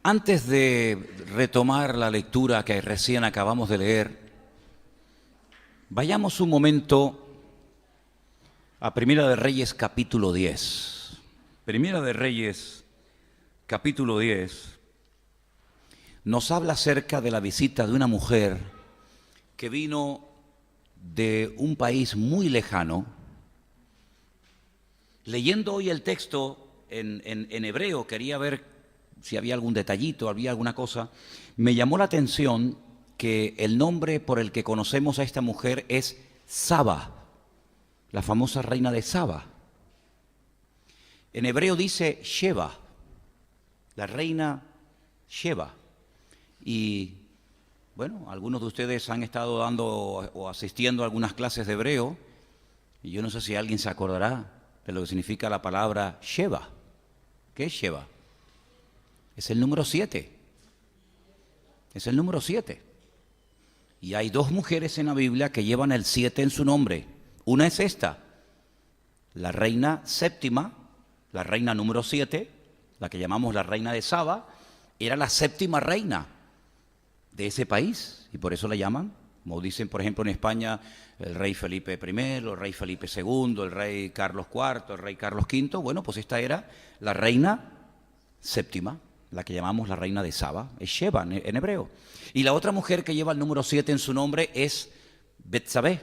Antes de retomar la lectura que recién acabamos de leer, vayamos un momento a Primera de Reyes capítulo 10. Primera de Reyes capítulo 10 nos habla acerca de la visita de una mujer que vino de un país muy lejano. Leyendo hoy el texto en hebreo, quería ver si había algún detallito, había alguna cosa. Me llamó la atención que el nombre por el que conocemos a esta mujer es Saba, la famosa reina de Saba. En hebreo dice Sheba, la reina Sheba. Y bueno, algunos de ustedes han estado dando o asistiendo a algunas clases de hebreo, y yo no sé si alguien se acordará de lo que significa la palabra Sheba. ¿Qué es Sheba? Es el número 7. Es el número 7. Y hay dos mujeres en la Biblia que llevan el 7 en su nombre. Una es esta, la reina séptima, la reina número 7, la que llamamos la reina de Saba, era la séptima reina de ese país. Y por eso la llaman, como dicen por ejemplo en España, el rey Felipe I, el rey Felipe II, el rey Carlos IV, el rey Carlos V. Bueno, pues esta era la reina séptima, la que llamamos la reina de Saba, es Sheba en hebreo. Y la otra mujer que lleva el número 7 en su nombre es Betsabé,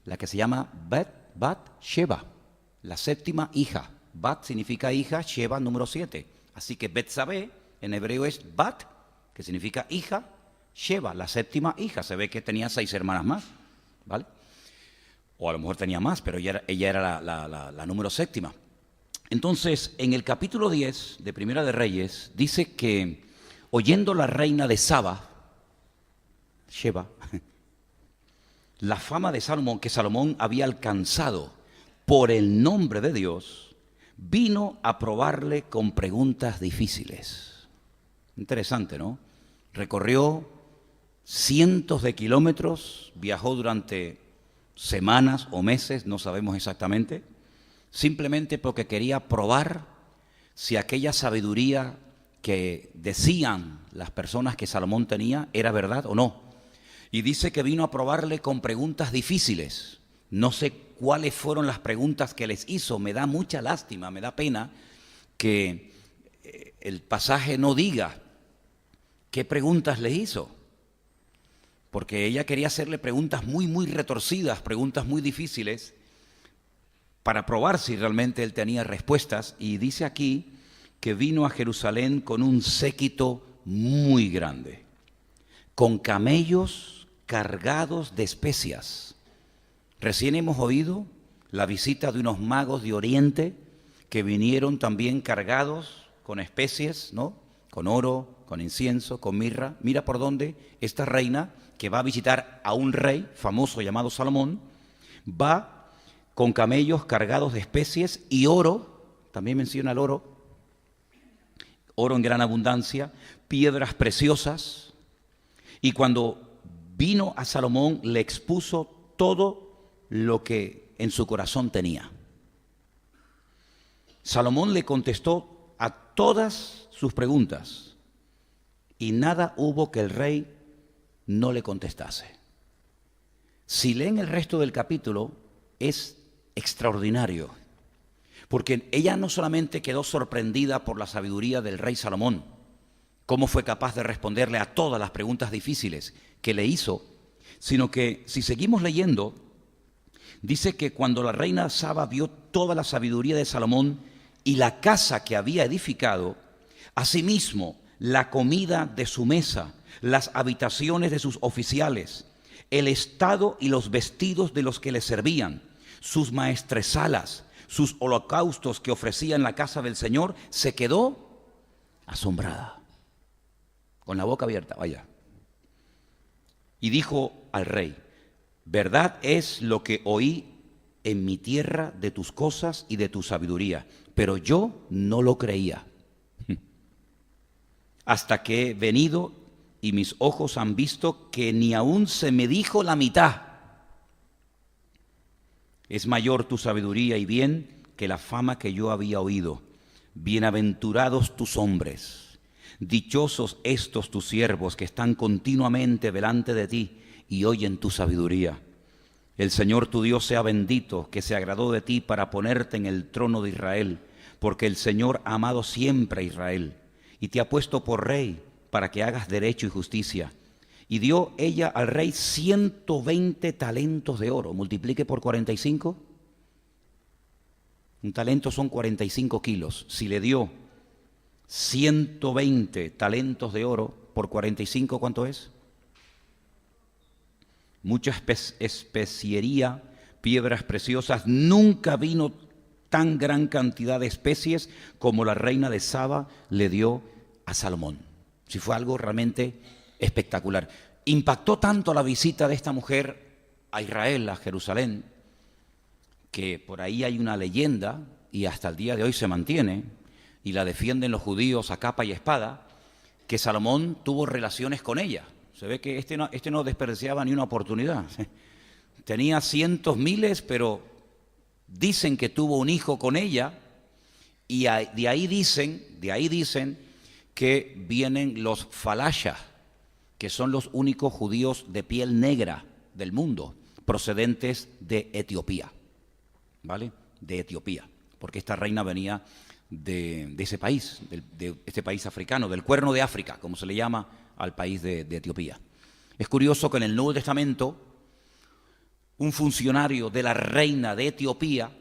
la que se llama Bat-Sheba, la séptima hija. Bat significa hija, Sheba número 7. Así que Betsabé en hebreo es Bat, que significa hija, Sheba, la séptima hija. Se ve que tenía 6 hermanas más, ¿vale? O a lo mejor tenía más, pero ella era la número séptima. Entonces, en el capítulo 10 de Primera de Reyes, dice que, oyendo la reina de Saba, Sheba, la fama de Salomón, que Salomón había alcanzado por el nombre de Dios, vino a probarle con preguntas difíciles. Interesante, ¿no? Recorrió cientos de kilómetros, viajó durante semanas o meses, no sabemos exactamente, simplemente porque quería probar si aquella sabiduría que decían las personas que Salomón tenía era verdad o no. Y dice que vino a probarle con preguntas difíciles. No sé cuáles fueron las preguntas que les hizo. Me da mucha lástima, me da pena que el pasaje no diga qué preguntas le hizo. Porque ella quería hacerle preguntas muy retorcidas, preguntas muy difíciles, para probar si realmente él tenía respuestas. Y dice aquí que vino a Jerusalén con un séquito muy grande, con camellos cargados de especias. Recién hemos oído la visita de unos magos de Oriente que vinieron también cargados con especies, ¿no? Con oro, con incienso, con mirra. Mira por dónde esta reina, que va a visitar a un rey famoso llamado Salomón, va con camellos cargados de especies y oro, también menciona el oro en gran abundancia, piedras preciosas. Y cuando vino a Salomón le expuso todo lo que en su corazón tenía. Salomón le contestó a todas sus preguntas y nada hubo que el rey no le contestase. Si leen el resto del capítulo, es extraordinario, porque ella no solamente quedó sorprendida por la sabiduría del rey Salomón, cómo fue capaz de responderle a todas las preguntas difíciles que le hizo, sino que si seguimos leyendo, dice que cuando la reina Saba vio toda la sabiduría de Salomón y la casa que había edificado, asimismo la comida de su mesa, las habitaciones de sus oficiales, el estado y los vestidos de los que le servían, sus maestresalas, sus holocaustos que ofrecía en la casa del Señor, se quedó asombrada, con la boca abierta, vaya. Y dijo al rey: verdad es lo que oí en mi tierra de tus cosas y de tu sabiduría, pero yo no lo creía, hasta que he venido y mis ojos han visto que ni aún se me dijo la mitad. Es mayor tu sabiduría y bien que la fama que yo había oído. Bienaventurados tus hombres Dichosos estos tus siervos que están continuamente delante de ti y oyen tu sabiduría. El Señor tu Dios sea bendito, que se agradó de ti para ponerte en el trono de Israel, porque el Señor ha amado siempre a Israel y te ha puesto por rey para que hagas derecho y justicia. Y dio ella al rey 120 talentos de oro. Multiplique por 45. Un talento son 45 kilos. Si le dio 120 talentos de oro por 45, ¿cuánto es? Mucha especiería, piedras preciosas. Nunca vino tan gran cantidad de especies como la reina de Saba le dio a Salomón. Si fue algo realmente espectacular. Impactó tanto la visita de esta mujer a Israel, a Jerusalén, que por ahí hay una leyenda, y hasta el día de hoy se mantiene, y la defienden los judíos a capa y espada, que Salomón tuvo relaciones con ella. Se ve que este no desperdiciaba ni una oportunidad. Tenía cientos, miles, pero dicen que tuvo un hijo con ella, y de ahí dicen que vienen los falashas, que son los únicos judíos de piel negra del mundo, procedentes de Etiopía, ¿vale? De Etiopía, porque esta reina venía de ese país, de este país africano, del Cuerno de África, como se le llama al país de Etiopía. Es curioso que en el Nuevo Testamento, un funcionario de la reina de Etiopía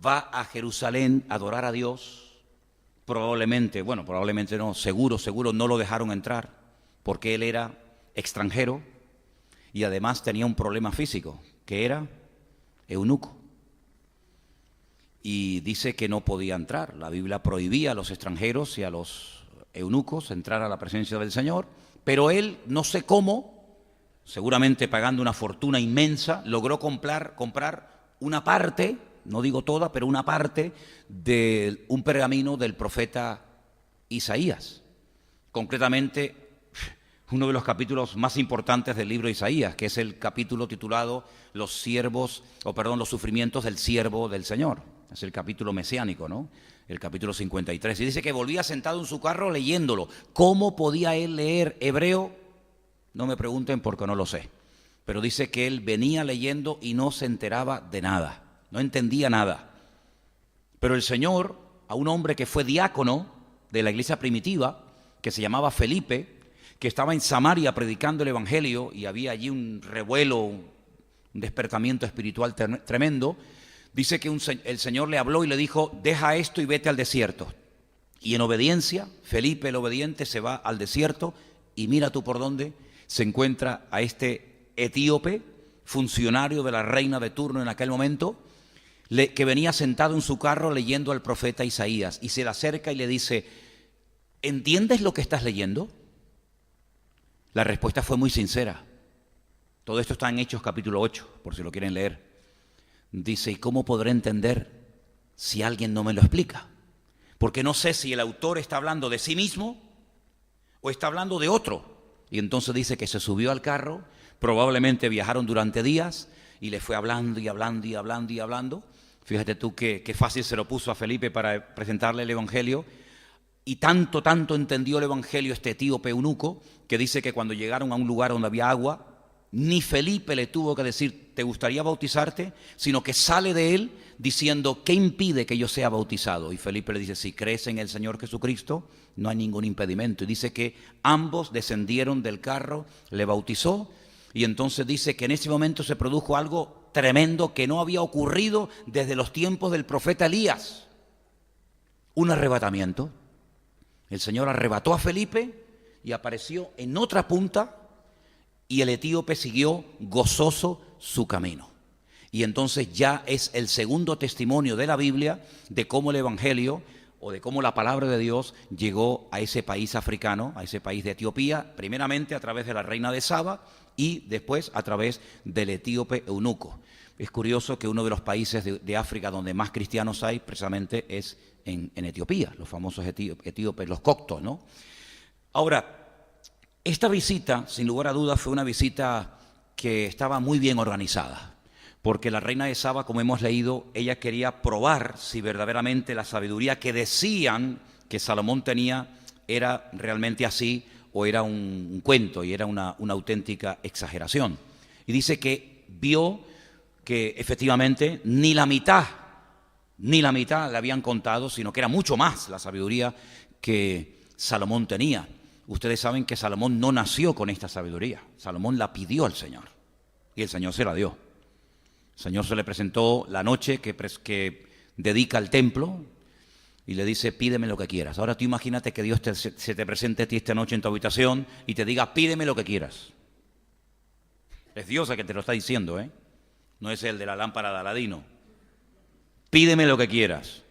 va a Jerusalén a adorar a Dios. Probablemente no, seguro no lo dejaron entrar, porque él era extranjero y además tenía un problema físico, que era eunuco. Y dice que no podía entrar. La Biblia prohibía a los extranjeros y a los eunucos entrar a la presencia del Señor, pero él, no sé cómo, seguramente pagando una fortuna inmensa, logró comprar una parte, no digo toda, pero una parte de un pergamino del profeta Isaías. Concretamente, uno de los capítulos más importantes del libro de Isaías, que es el capítulo titulado los sufrimientos del siervo del Señor. Es el capítulo mesiánico, ¿no? El capítulo 53. Y dice que volvía sentado en su carro leyéndolo. ¿Cómo podía él leer hebreo? No me pregunten porque no lo sé. Pero dice que él venía leyendo y no se enteraba de nada. No entendía nada. Pero el Señor, a un hombre que fue diácono de la iglesia primitiva, que se llamaba Felipe, que estaba en Samaria predicando el evangelio, y había allí un revuelo, un despertamiento espiritual tremendo, dice que el Señor le habló y le dijo: deja esto y vete al desierto. Y en obediencia, Felipe el obediente se va al desierto, y mira tú por dónde se encuentra a este etíope, funcionario de la reina de turno en aquel momento, que venía sentado en su carro leyendo al profeta Isaías, y se le acerca y le dice: ¿entiendes lo que estás leyendo? La respuesta fue muy sincera. Todo esto está en Hechos capítulo 8, por si lo quieren leer. Dice: ¿y cómo podré entender si alguien no me lo explica? Porque no sé si el autor está hablando de sí mismo o está hablando de otro. Y entonces dice que se subió al carro, probablemente viajaron durante días, y le fue hablando y hablando y hablando y hablando. Fíjate tú qué fácil se lo puso a Felipe para presentarle el evangelio. Y tanto entendió el evangelio este etíope eunuco, que dice que cuando llegaron a un lugar donde había agua, ni Felipe le tuvo que decir: ¿te gustaría bautizarte?, sino que sale de él diciendo: ¿qué impide que yo sea bautizado? Y Felipe le dice: si crees en el Señor Jesucristo, no hay ningún impedimento. Y dice que ambos descendieron del carro, le bautizó, y entonces dice que en ese momento se produjo algo tremendo que no había ocurrido desde los tiempos del profeta Elías. Un arrebatamiento. El Señor arrebató a Felipe y apareció en otra punta, y el etíope siguió gozoso su camino. Y entonces ya es el segundo testimonio de la Biblia de cómo el evangelio, o de cómo la palabra de Dios llegó a ese país africano, a ese país de Etiopía, primeramente a través de la reina de Saba y después a través del etíope eunuco. Es curioso que uno de los países de África donde más cristianos hay precisamente es en Etiopía, los famosos etíopes, los coptos, ¿no? Ahora, esta visita, sin lugar a dudas, fue una visita que estaba muy bien organizada, porque la reina de Saba, como hemos leído, ella quería probar si verdaderamente la sabiduría que decían que Salomón tenía era realmente así o era un cuento y era una auténtica exageración. Y dice que vio que efectivamente ni la mitad le habían contado, sino que era mucho más la sabiduría que Salomón tenía. Ustedes saben que Salomón no nació con esta sabiduría. Salomón la pidió al Señor y el Señor se la dio. El Señor se le presentó la noche que dedica al templo y le dice, pídeme lo que quieras. Ahora tú imagínate que Dios se te presente a ti esta noche en tu habitación y te diga, pídeme lo que quieras. Es Dios el que te lo está diciendo, ¿eh? No es el de la lámpara de Aladino. Pídeme lo que quieras.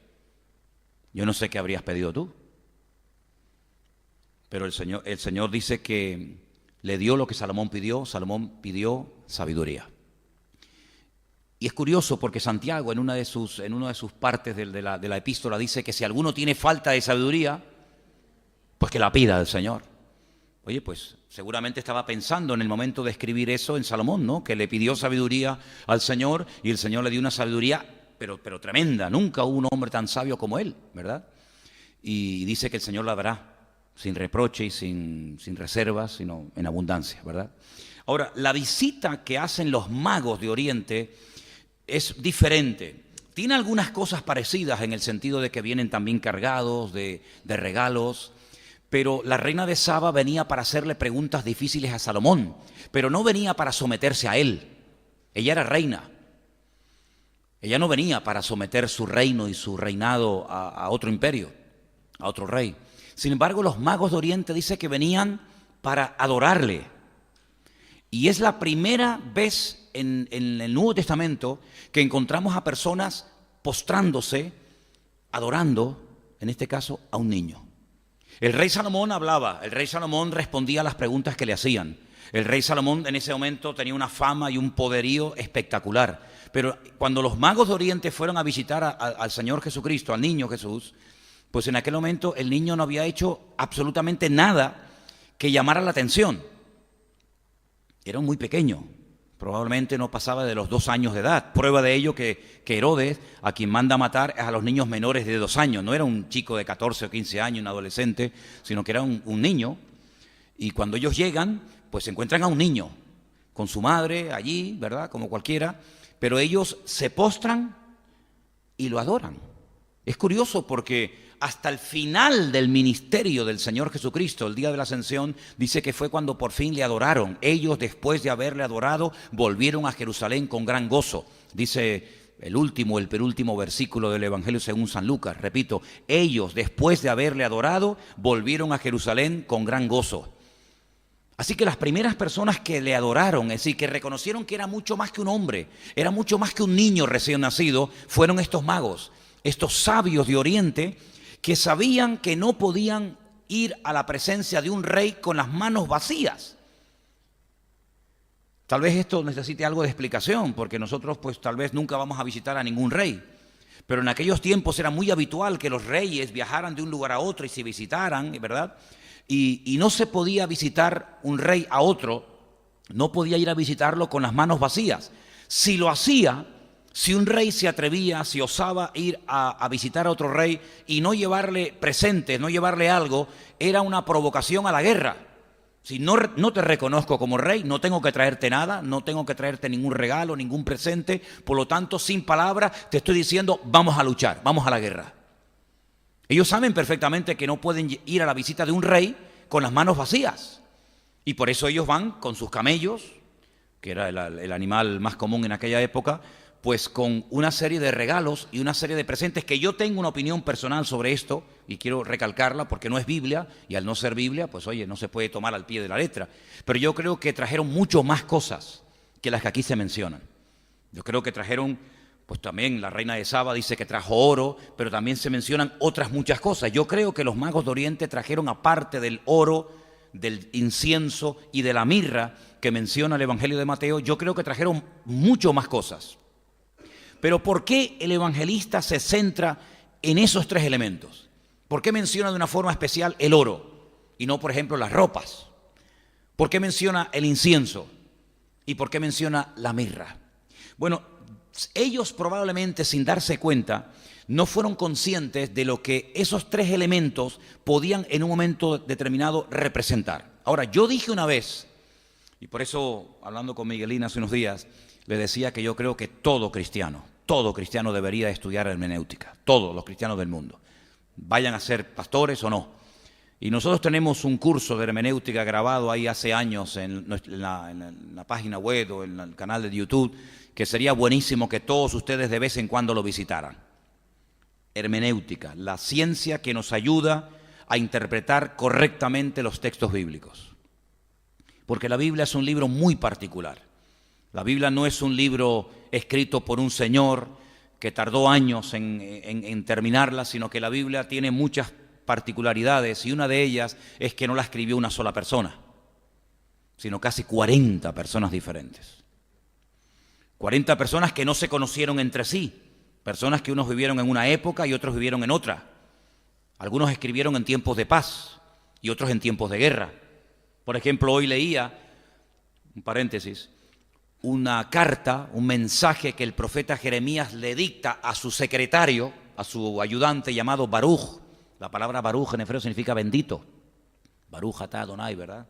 Yo no sé qué habrías pedido tú. Pero el Señor dice que le dio lo que Salomón pidió pidió sabiduría. Y es curioso porque Santiago en una de sus partes de la epístola dice que si alguno tiene falta de sabiduría, pues que la pida al Señor. Oye, pues seguramente estaba pensando en el momento de escribir eso en Salomón, ¿no? Que le pidió sabiduría al Señor y el Señor le dio una sabiduría, pero tremenda. Nunca hubo un hombre tan sabio como él, ¿verdad? Y dice que el Señor la dará sin reproche y sin reservas, sino en abundancia, ¿verdad? Ahora, la visita que hacen los magos de Oriente es diferente. Tiene algunas cosas parecidas en el sentido de que vienen también cargados de regalos, pero la reina de Saba venía para hacerle preguntas difíciles a Salomón, pero no venía para someterse a él. Ella era reina. Ella no venía para someter su reino y su reinado a otro imperio, a otro rey. Sin embargo, los magos de Oriente dice que venían para adorarle. Y es la primera vez en el Nuevo Testamento que encontramos a personas postrándose, adorando, en este caso, a un niño. El rey Salomón hablaba, el rey Salomón respondía a las preguntas que le hacían. El rey Salomón en ese momento tenía una fama y un poderío espectacular. Pero cuando los magos de Oriente fueron a visitar al Señor Jesucristo, al niño Jesús, pues en aquel momento el niño no había hecho absolutamente nada que llamara la atención. Era muy pequeño, probablemente no pasaba de los 2 años de edad. Prueba de ello que Herodes, a quien manda a matar, es a los niños menores de 2 años. No era un chico de 14 o 15 años, un adolescente, sino que era un niño. Y cuando ellos llegan, pues se encuentran a un niño, con su madre allí, ¿verdad? Como cualquiera, pero ellos se postran y lo adoran. Es curioso porque hasta el final del ministerio del Señor Jesucristo, el día de la Ascensión, dice que fue cuando por fin le adoraron. Ellos, después de haberle adorado, volvieron a Jerusalén con gran gozo. Dice el penúltimo versículo del Evangelio según San Lucas. Repito, ellos, después de haberle adorado, volvieron a Jerusalén con gran gozo. Así que las primeras personas que le adoraron, es decir, que reconocieron que era mucho más que un hombre, era mucho más que un niño recién nacido, fueron estos magos, estos sabios de Oriente, que sabían que no podían ir a la presencia de un rey con las manos vacías. Tal vez esto necesite algo de explicación, porque nosotros pues tal vez nunca vamos a visitar a ningún rey. Pero en aquellos tiempos era muy habitual que los reyes viajaran de un lugar a otro y se visitaran, ¿verdad? Y no se podía visitar un rey a otro, no podía ir a visitarlo con las manos vacías. Si lo hacía, si un rey se atrevía, si osaba ir a visitar a otro rey y no llevarle presentes, no llevarle algo, era una provocación a la guerra. Si no te reconozco como rey, no tengo que traerte nada, no tengo que traerte ningún regalo, ningún presente, por lo tanto, sin palabras, te estoy diciendo, vamos a luchar, vamos a la guerra. Ellos saben perfectamente que no pueden ir a la visita de un rey con las manos vacías. Y por eso ellos van con sus camellos, que era el animal más común en aquella época, pues con una serie de regalos y una serie de presentes que yo tengo una opinión personal sobre esto y quiero recalcarla porque no es Biblia y al no ser Biblia, pues oye, no se puede tomar al pie de la letra. Pero yo creo que trajeron mucho más cosas que las que aquí se mencionan. Yo creo que trajeron, pues también la reina de Saba dice que trajo oro, pero también se mencionan otras muchas cosas. Yo creo que los magos de Oriente trajeron, aparte del oro, del incienso y de la mirra que menciona el Evangelio de Mateo, yo creo que trajeron mucho más cosas. Pero ¿por qué el evangelista se centra en esos 3 elementos? ¿Por qué menciona de una forma especial el oro y no, por ejemplo, las ropas? ¿Por qué menciona el incienso? ¿Y por qué menciona la mirra? Bueno, ellos probablemente sin darse cuenta no fueron conscientes de lo que esos tres elementos podían en un momento determinado representar. Ahora, yo dije una vez, y por eso, hablando con Miguelina hace unos días, le decía que yo creo que todo cristiano debería estudiar hermenéutica, todos los cristianos del mundo, vayan a ser pastores o no. Y nosotros tenemos un curso de hermenéutica grabado ahí hace años en la página web o en el canal de YouTube, que sería buenísimo que todos ustedes de vez en cuando lo visitaran. Hermenéutica, la ciencia que nos ayuda a interpretar correctamente los textos bíblicos. Porque la Biblia es un libro muy particular. La Biblia no es un libro escrito por un señor que tardó años en terminarla, sino que la Biblia tiene muchas particularidades, y una de ellas es que no la escribió una sola persona, sino casi 40 personas diferentes. 40 personas que no se conocieron entre sí, personas que unos vivieron en una época y otros vivieron en otra. Algunos escribieron en tiempos de paz y otros en tiempos de guerra. Por ejemplo, hoy leía, un paréntesis, una carta, un mensaje que el profeta Jeremías le dicta a su secretario, a su ayudante llamado Baruch. La palabra Baruch en hebreo significa bendito. Baruch atah Adonai, ¿verdad?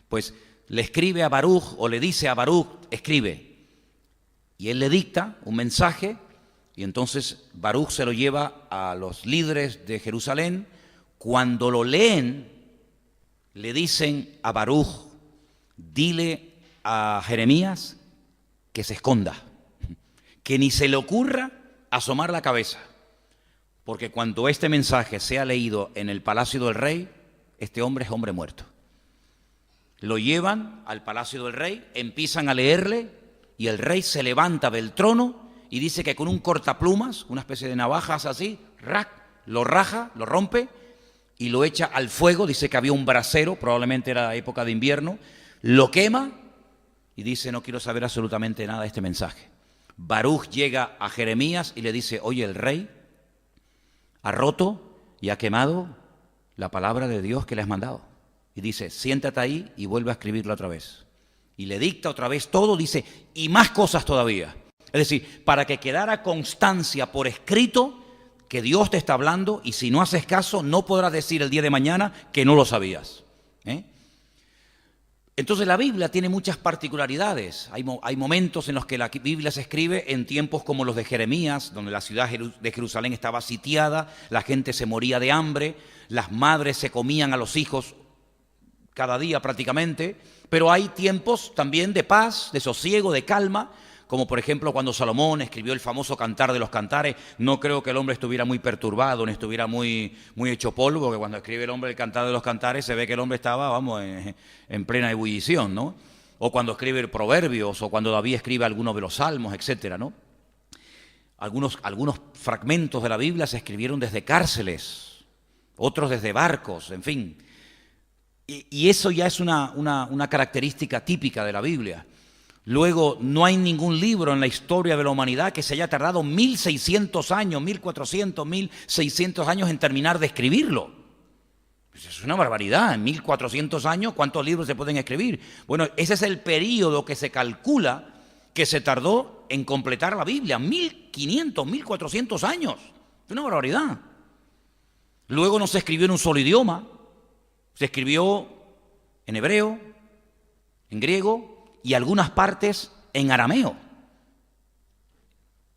Pues le escribe a Baruch, o le dice a Baruch, escribe. Y él le dicta un mensaje, y entonces Baruch se lo lleva a los líderes de Jerusalén. Cuando lo leen, le dicen a Baruch, dile a Jeremías que se esconda, que ni se le ocurra asomar la cabeza. Porque cuando este mensaje sea leído en el palacio del rey, este hombre es hombre muerto. Lo llevan al palacio del rey, empiezan a leerle, y el rey se levanta del trono y dice que con un cortaplumas, una especie de navajas así, lo raja, lo rompe y lo echa al fuego. Dice que había un brasero, probablemente era época de invierno, lo quema y dice: no quiero saber absolutamente nada de este mensaje. Baruch llega a Jeremías y le dice: oye, el rey ha roto y ha quemado la palabra de Dios que le has mandado. Y dice: siéntate ahí y vuelve a escribirla otra vez. Y le dicta otra vez todo, dice, y más cosas todavía. Es decir, para que quedara constancia por escrito que Dios te está hablando, y si no haces caso, no podrás decir el día de mañana que no lo sabías. Entonces la Biblia tiene muchas particularidades. Hay momentos en los que la Biblia se escribe en tiempos como los de Jeremías, donde la ciudad de Jerusalén estaba sitiada, la gente se moría de hambre, las madres se comían a los hijos cada día prácticamente, pero hay tiempos también de paz, de sosiego, de calma, como por ejemplo cuando Salomón escribió el famoso Cantar de los Cantares. No creo que el hombre estuviera muy perturbado, ni estuviera muy hecho polvo, porque cuando escribe el hombre el Cantar de los Cantares se ve que el hombre estaba, en plena ebullición, ¿no? O cuando escribe Proverbios, o cuando David escribe algunos de los Salmos, etcétera, ¿no? Algunos fragmentos de la Biblia se escribieron desde cárceles, otros desde barcos, en fin. Y eso ya es una característica típica de la Biblia. Luego, no hay ningún libro en la historia de la humanidad que se haya tardado 1600 años, 1400, 1600 años en terminar de escribirlo. Pues es una barbaridad. En 1400 años, ¿cuántos libros se pueden escribir? Bueno, ese es el período que se calcula que se tardó en completar la Biblia. 1500, 1400 años. Es una barbaridad. Luego no se escribió en un solo idioma. Se escribió en hebreo, en griego y algunas partes en arameo.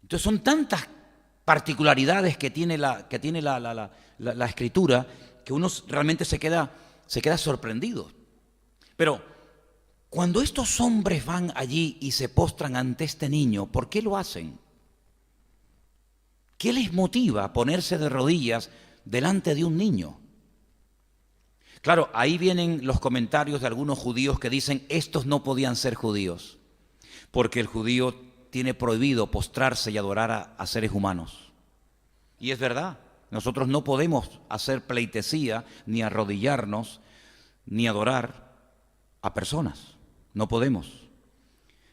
Entonces son tantas particularidades que tiene la escritura que uno realmente se queda sorprendido. Pero cuando estos hombres van allí y se postran ante este niño, ¿por qué lo hacen? ¿Qué les motiva a ponerse de rodillas delante de un niño? Claro, ahí vienen los comentarios de algunos judíos que dicen: estos no podían ser judíos, porque el judío tiene prohibido postrarse y adorar a seres humanos. Y es verdad, nosotros no podemos hacer pleitesía, ni arrodillarnos, ni adorar a personas, no podemos.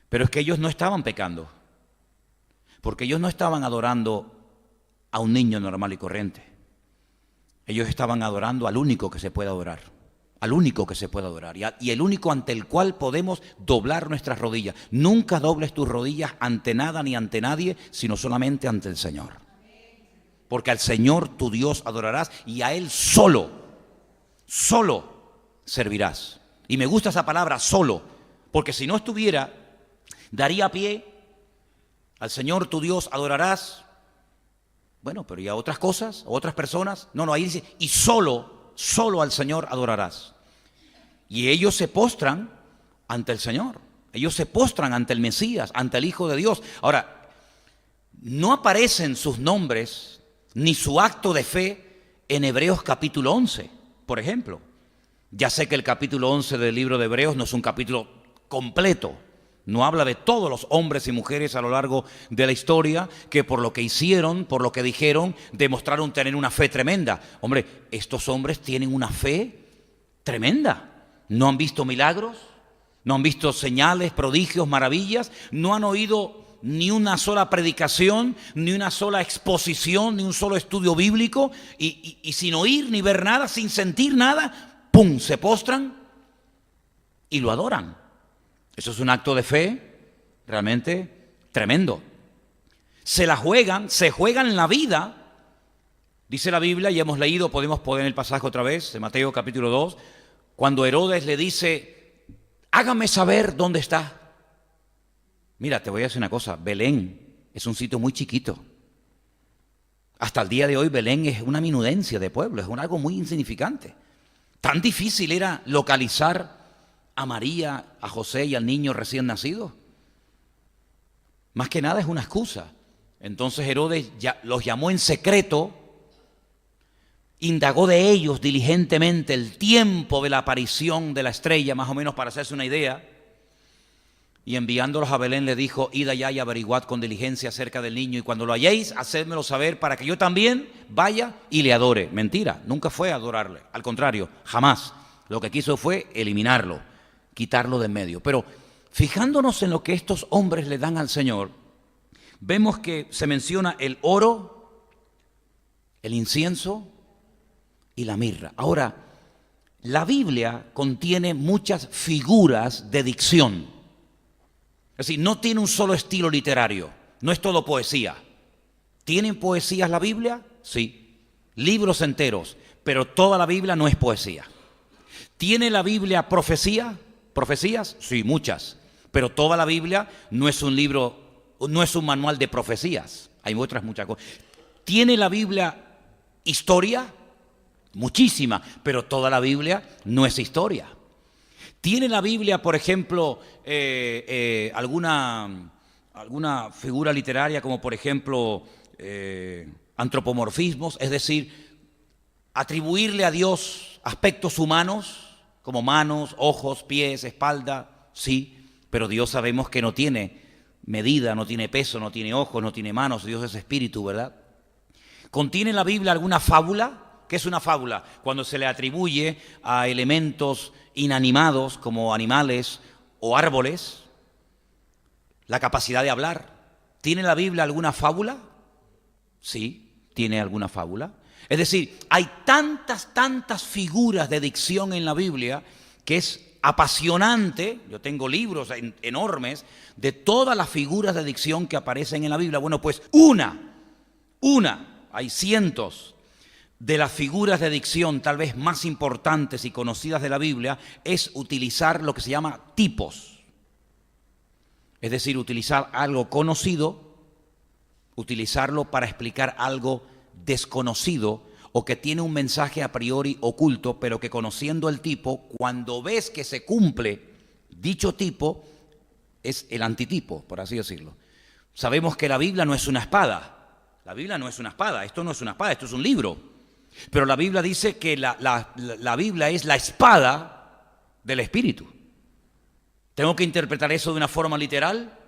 Pero es que ellos no estaban pecando, porque ellos no estaban adorando a un niño normal y corriente. Ellos estaban adorando al único que se puede adorar, al único que se puede adorar, y el único ante el cual podemos doblar nuestras rodillas. Nunca dobles tus rodillas ante nada ni ante nadie, sino solamente ante el Señor. porque al Señor tu Dios adorarás y a Él solo servirás. Y me gusta esa palabra solo, porque si no estuviera, daría pie, al Señor tu Dios adorarás, bueno, pero ¿y a otras cosas, a otras personas? No, ahí dice, y solo al Señor adorarás. Y ellos se postran ante el Señor, ellos se postran ante el Mesías, ante el Hijo de Dios. Ahora, no aparecen sus nombres ni su acto de fe en Hebreos capítulo 11, por ejemplo. Ya sé que el capítulo 11 del libro de Hebreos no es un capítulo completo, no habla de todos los hombres y mujeres a lo largo de la historia que por lo que hicieron, por lo que dijeron, demostraron tener una fe tremenda. Hombre, estos hombres tienen una fe tremenda. No han visto milagros, no han visto señales, prodigios, maravillas, no han oído ni una sola predicación, ni una sola exposición, ni un solo estudio bíblico, y sin oír ni ver nada, sin sentir nada, ¡pum!, se postran y lo adoran. Eso es un acto de fe realmente tremendo. Se juegan la vida. Dice la Biblia, y hemos leído, podemos poner el pasaje otra vez, de Mateo capítulo 2, cuando Herodes le dice, hágame saber dónde está. Mira, te voy a decir una cosa, Belén es un sitio muy chiquito. Hasta el día de hoy Belén es una minudencia de pueblo, es algo muy insignificante. Tan difícil era localizar a María, a José y al niño recién nacido. Más que nada es una excusa. Entonces Herodes los llamó en secreto, indagó de ellos diligentemente el tiempo de la aparición de la estrella, más o menos para hacerse una idea, y enviándolos a Belén le dijo, id allá y averiguad con diligencia acerca del niño, y cuando lo halléis, hacedmelo saber para que yo también vaya y le adore. Mentira, nunca fue a adorarle, al contrario, jamás. Lo que quiso fue eliminarlo, quitarlo de en medio. Pero fijándonos en lo que estos hombres le dan al Señor, vemos que se menciona el oro, el incienso y la mirra. Ahora, la Biblia contiene muchas figuras de dicción. Es decir, no tiene un solo estilo literario, no es todo poesía. ¿Tienen poesías la Biblia? Sí, libros enteros, pero toda la Biblia no es poesía. ¿Tiene la Biblia profecías? Sí, muchas, pero toda la Biblia no es un libro, no es un manual de profecías, hay muchas cosas. ¿Tiene la Biblia historia? Muchísima, pero toda la Biblia no es historia. ¿Tiene la Biblia, por ejemplo, alguna figura literaria como, por ejemplo, antropomorfismos? Es decir, atribuirle a Dios aspectos humanos, como manos, ojos, pies, espalda, sí, pero Dios sabemos que no tiene medida, no tiene peso, no tiene ojos, no tiene manos, Dios es espíritu, ¿verdad? ¿Contiene la Biblia alguna fábula? ¿Qué es una fábula? Cuando se le atribuye a elementos inanimados como animales o árboles la capacidad de hablar. ¿Tiene la Biblia alguna fábula? Sí, tiene alguna fábula. Es decir, hay tantas figuras de dicción en la Biblia que es apasionante. Yo tengo libros enormes de todas las figuras de dicción que aparecen en la Biblia. Bueno, pues hay cientos de las figuras de dicción tal vez más importantes y conocidas de la Biblia es utilizar lo que se llama tipos. Es decir, utilizar algo conocido, utilizarlo para explicar algo desconocido o que tiene un mensaje a priori oculto, pero que conociendo el tipo, cuando ves que se cumple dicho tipo, es el antitipo, por así decirlo. Sabemos que la Biblia no es una espada. La Biblia no es una espada, esto no es una espada, esto es un libro. Pero la Biblia dice que la Biblia es la espada del Espíritu. ¿Tengo que interpretar eso de una forma literal?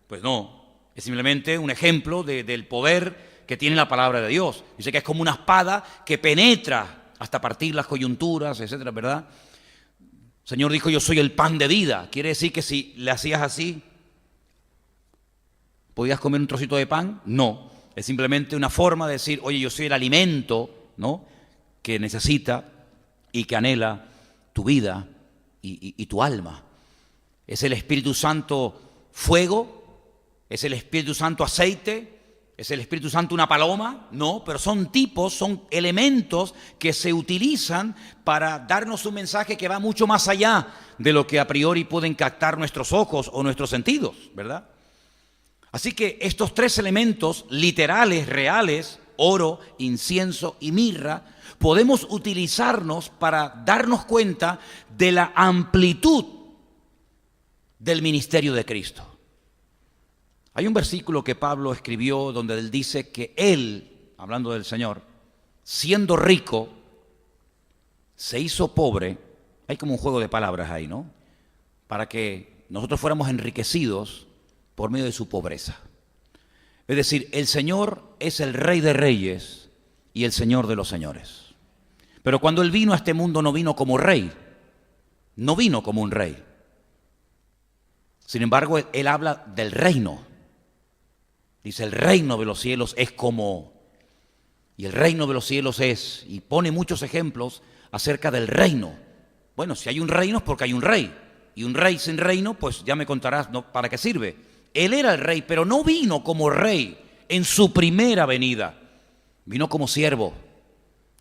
Pues no, es simplemente un ejemplo del poder que tiene la palabra de Dios. Dice que es como una espada que penetra hasta partir las coyunturas, etcétera, ¿verdad? El Señor dijo, yo soy el pan de vida. Quiere decir que si le hacías así, ¿podías comer un trocito de pan? No, es simplemente una forma de decir, oye, yo soy el alimento, ¿no?, que necesita y que anhela tu vida y tu alma. Es el Espíritu Santo fuego, es el Espíritu Santo aceite, ¿Es el Espíritu Santo una paloma? No, pero son tipos, son elementos que se utilizan para darnos un mensaje que va mucho más allá de lo que a priori pueden captar nuestros ojos o nuestros sentidos, ¿verdad? Así que estos tres elementos literales, reales, oro, incienso y mirra, podemos utilizarnos para darnos cuenta de la amplitud del ministerio de Cristo. Hay un versículo que Pablo escribió donde él dice que él, hablando del Señor, siendo rico, se hizo pobre. Hay como un juego de palabras ahí, ¿no? Para que nosotros fuéramos enriquecidos por medio de su pobreza. Es decir, el Señor es el Rey de Reyes y el Señor de los Señores. Pero cuando Él vino a este mundo no vino como rey, no vino como un rey. Sin embargo, Él habla del reino. Dice, el reino de los cielos es como, y el reino de los cielos es, y pone muchos ejemplos acerca del reino. Bueno, si hay un reino es porque hay un rey, y un rey sin reino, pues ya me contarás para qué sirve. Él era el rey, pero no vino como rey en su primera venida, vino como siervo.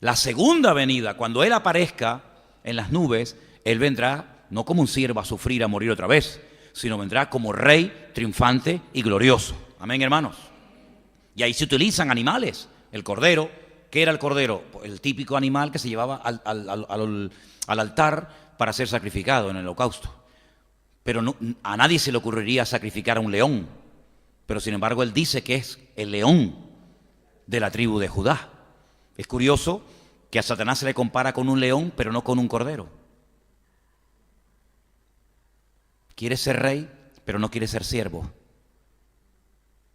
La segunda venida, cuando Él aparezca en las nubes, Él vendrá no como un siervo a sufrir, a morir otra vez, sino vendrá como rey triunfante y glorioso. Amén, hermanos. Y ahí se utilizan animales. El cordero, ¿qué era el cordero? El típico animal que se llevaba al altar para ser sacrificado en el holocausto. Pero no, a nadie se le ocurriría sacrificar a un león. Pero sin embargo él dice que es el león de la tribu de Judá. Es curioso que a Satanás se le compara con un león, pero no con un cordero. Quiere ser rey, pero no quiere ser siervo.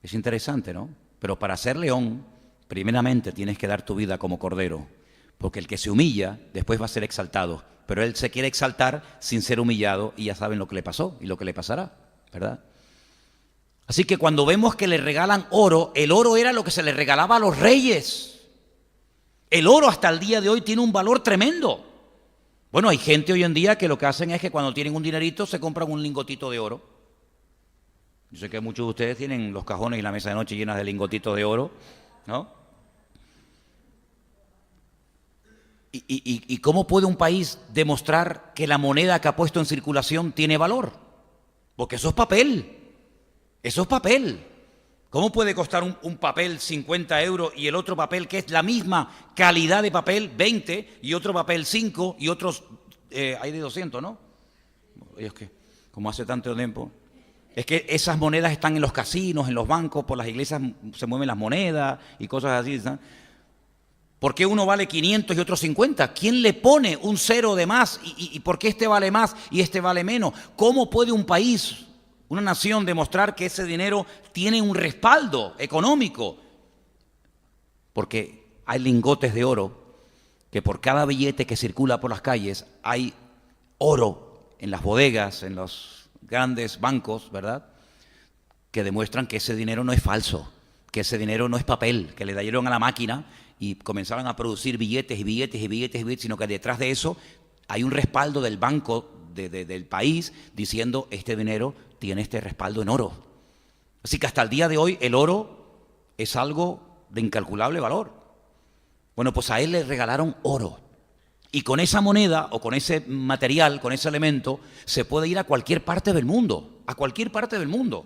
Es interesante, ¿no? Pero para ser león, primeramente tienes que dar tu vida como cordero, porque el que se humilla después va a ser exaltado, pero él se quiere exaltar sin ser humillado y ya saben lo que le pasó y lo que le pasará, ¿verdad? Así que cuando vemos que le regalan oro, el oro era lo que se le regalaba a los reyes. El oro hasta el día de hoy tiene un valor tremendo. Bueno, hay gente hoy en día que lo que hacen es que cuando tienen un dinerito se compran un lingotito de oro. Yo sé que muchos de ustedes tienen los cajones y la mesa de noche llenas de lingotitos de oro, ¿no? ¿Y cómo puede un país demostrar que la moneda que ha puesto en circulación tiene valor? Porque eso es papel, eso es papel. ¿Cómo puede costar un papel 50 euros y el otro papel que es la misma calidad de papel 20 y otro papel 5 y otros, hay de 200, ¿no? Es que, como hace tanto tiempo... Es que esas monedas están en los casinos, en los bancos, por las iglesias se mueven las monedas y cosas así, ¿no? ¿Por qué uno vale 500 y otro 50? ¿Quién le pone un cero de más? ¿Y por qué este vale más y este vale menos? ¿Cómo puede un país, una nación, demostrar que ese dinero tiene un respaldo económico? Porque hay lingotes de oro que por cada billete que circula por las calles hay oro en las bodegas, en los grandes bancos, ¿verdad?, que demuestran que ese dinero no es falso, que ese dinero no es papel, que le dieron a la máquina y comenzaron a producir billetes y billetes y billetes y billetes, sino que detrás de eso hay un respaldo del banco del país diciendo este dinero tiene este respaldo en oro. Así que hasta el día de hoy el oro es algo de incalculable valor. Bueno, pues a él le regalaron oro. Y con esa moneda o con ese material, con ese elemento, se puede ir a cualquier parte del mundo, a cualquier parte del mundo.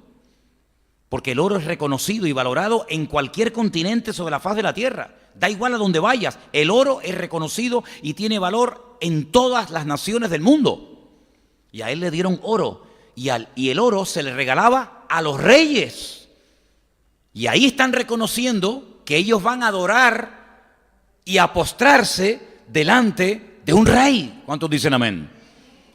Porque el oro es reconocido y valorado en cualquier continente sobre la faz de la tierra. Da igual a donde vayas, el oro es reconocido y tiene valor en todas las naciones del mundo. Y a él le dieron oro y el oro se le regalaba a los reyes. Y ahí están reconociendo que ellos van a adorar y a postrarse delante de un rey. ¿Cuántos dicen amén?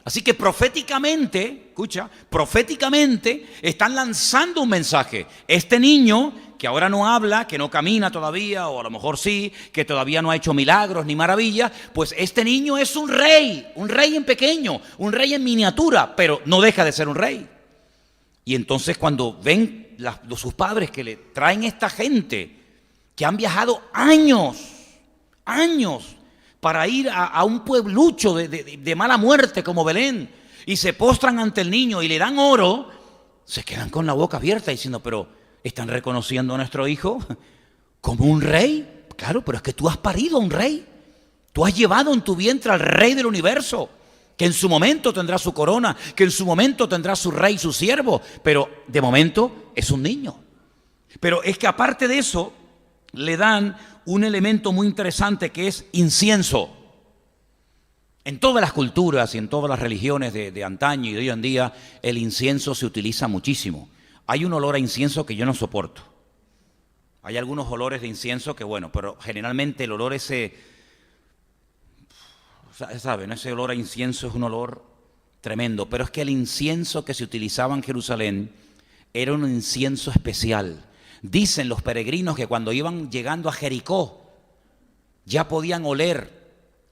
Así que proféticamente, escucha, proféticamente están lanzando un mensaje. Este niño que ahora no habla, que no camina todavía, o a lo mejor sí, que todavía no ha hecho milagros ni maravillas, pues este niño es un rey en pequeño, un rey en miniatura, pero no deja de ser un rey. Y entonces cuando ven sus padres que le traen esta gente que han viajado años, para ir a un pueblucho de mala muerte como Belén, y se postran ante el niño y le dan oro, se quedan con la boca abierta diciendo, pero Están reconociendo a nuestro hijo como un rey. Claro, pero es que tú has parido a un rey. Tú has llevado en tu vientre al rey del universo, que en su momento tendrá su corona, que en su momento tendrá su rey, su siervo, pero de momento es un niño. Pero es que aparte de eso, le dan un elemento muy interesante que es incienso. En todas las culturas y en todas las religiones de antaño y de hoy en día, el incienso se utiliza muchísimo. Hay un olor a incienso que yo no soporto. Hay algunos olores de incienso que, bueno, pero generalmente el olor ese, ¿saben? Ese olor a incienso es un olor tremendo. Pero es que el incienso que se utilizaba en Jerusalén era un incienso especial. Dicen los peregrinos que cuando iban llegando a Jericó, ya podían oler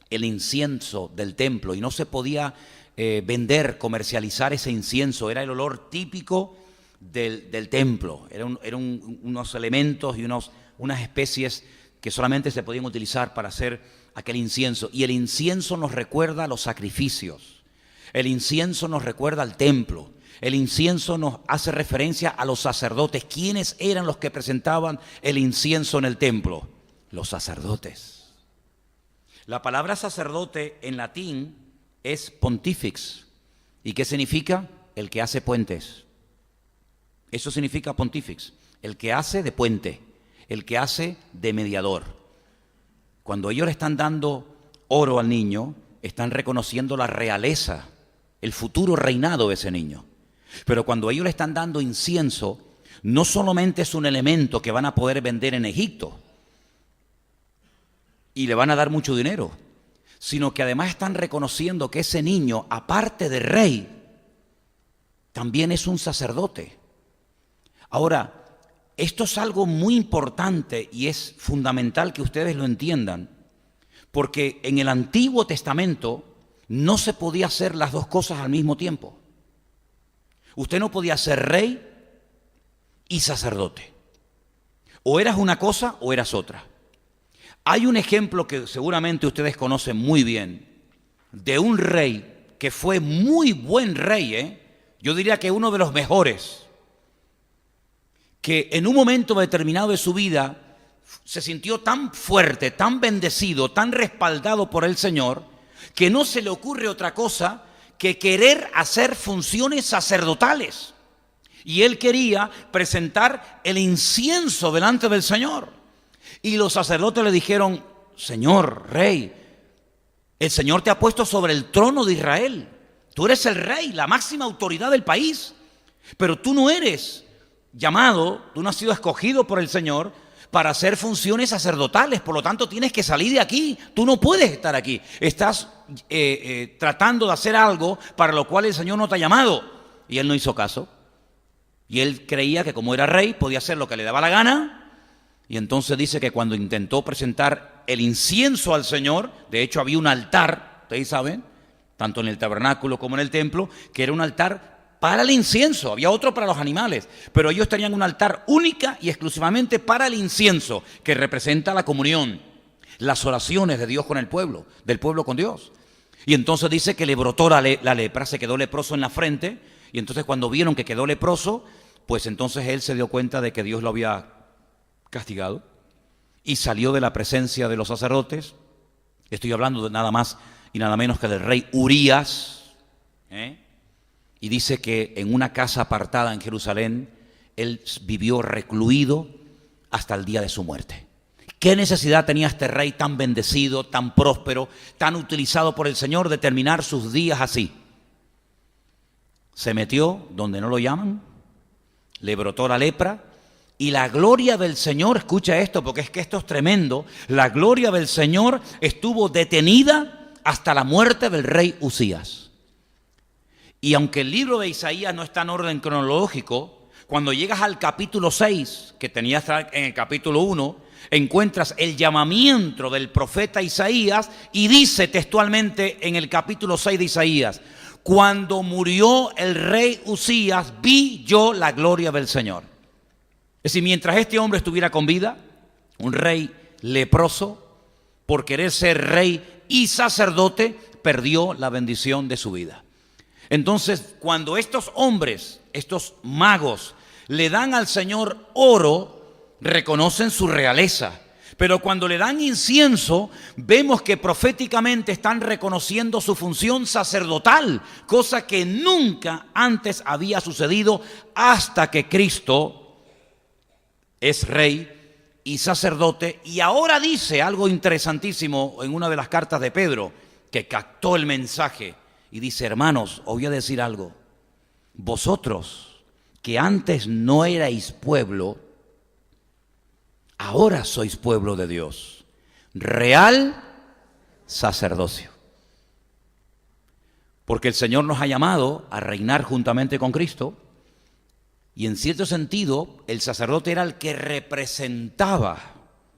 el incienso del templo y no se podía vender, comercializar ese incienso. Era el olor típico del templo. Eran unos elementos y unas especies que solamente se podían utilizar para hacer aquel incienso. Y el incienso nos recuerda a los sacrificios. El incienso nos recuerda al templo. El incienso nos hace referencia a los sacerdotes. ¿Quiénes eran los que presentaban el incienso en el templo? Los sacerdotes. La palabra sacerdote en latín es pontifex. ¿Y qué significa? El que hace puentes. Eso significa pontifex, el que hace de puente, el que hace de mediador. Cuando ellos le están dando oro al niño, están reconociendo la realeza, el futuro reinado de ese niño. Pero cuando ellos le están dando incienso, no solamente es un elemento que van a poder vender en Egipto y le van a dar mucho dinero, sino que además están reconociendo que ese niño, aparte de rey, también es un sacerdote. Ahora, esto es algo muy importante y es fundamental que ustedes lo entiendan, porque en el Antiguo Testamento no se podía hacer las dos cosas al mismo tiempo. Usted no podía ser rey y sacerdote. O eras una cosa o eras otra. Hay un ejemplo que seguramente ustedes conocen muy bien, de un rey que fue muy buen rey, yo diría que uno de los mejores, que en un momento determinado de su vida se sintió tan fuerte, tan bendecido, tan respaldado por el Señor, que no se le ocurre otra cosa que querer hacer funciones sacerdotales. Y él quería presentar el incienso delante del Señor. Y los sacerdotes le dijeron: Señor, rey, el Señor te ha puesto sobre el trono de Israel. Tú eres el rey, la máxima autoridad del país. Pero tú no eres llamado, tú no has sido escogido por el Señor para hacer funciones sacerdotales. Por lo tanto, tienes que salir de aquí. Tú no puedes estar aquí. Estás tratando de hacer algo para lo cual el Señor no te ha llamado. Y él no hizo caso. Y él creía que como era rey podía hacer lo que le daba la gana. Y entonces dice que cuando intentó presentar el incienso al Señor, de hecho había un altar, ustedes saben, tanto en el tabernáculo como en el templo, que era un altar para el incienso. Había otro para los animales, pero ellos tenían un altar única y exclusivamente para el incienso, que representa la comunión, las oraciones de Dios con el pueblo, del pueblo con Dios. Y entonces dice que le brotó la lepra, se quedó leproso en la frente, y entonces cuando vieron que quedó leproso, pues entonces él se dio cuenta de que Dios lo había castigado y salió de la presencia de los sacerdotes. Estoy hablando de nada más y nada menos que del rey Urías, y dice que en una casa apartada en Jerusalén él vivió recluido hasta el día de su muerte. ¿Qué necesidad tenía este rey tan bendecido, tan próspero, tan utilizado por el Señor de terminar sus días así? Se metió donde no lo llaman, le brotó la lepra y la gloria del Señor, escucha esto porque es que esto es tremendo, la gloria del Señor estuvo detenida hasta la muerte del rey Usías. Y aunque el libro de Isaías no está en orden cronológico, cuando llegas al capítulo 6, que tenías en el capítulo 1, encuentras el llamamiento del profeta Isaías y dice textualmente en el capítulo 6 de Isaías: cuando murió el rey Usías, vi yo la gloria del Señor. Es decir, mientras este hombre estuviera con vida, un rey leproso, por querer ser rey y sacerdote, perdió la bendición de su vida. Entonces, cuando estos hombres, estos magos le dan al Señor oro, reconocen su realeza. Pero cuando le dan incienso, vemos que proféticamente están reconociendo su función sacerdotal, cosa que nunca antes había sucedido hasta que Cristo es rey y sacerdote. Y ahora dice algo interesantísimo en una de las cartas de Pedro, que captó el mensaje, y dice: hermanos, os voy a decir algo. Vosotros, que antes no erais pueblo, ahora sois pueblo de Dios, real sacerdocio. Porque el Señor nos ha llamado a reinar juntamente con Cristo, y en cierto sentido el sacerdote era el que representaba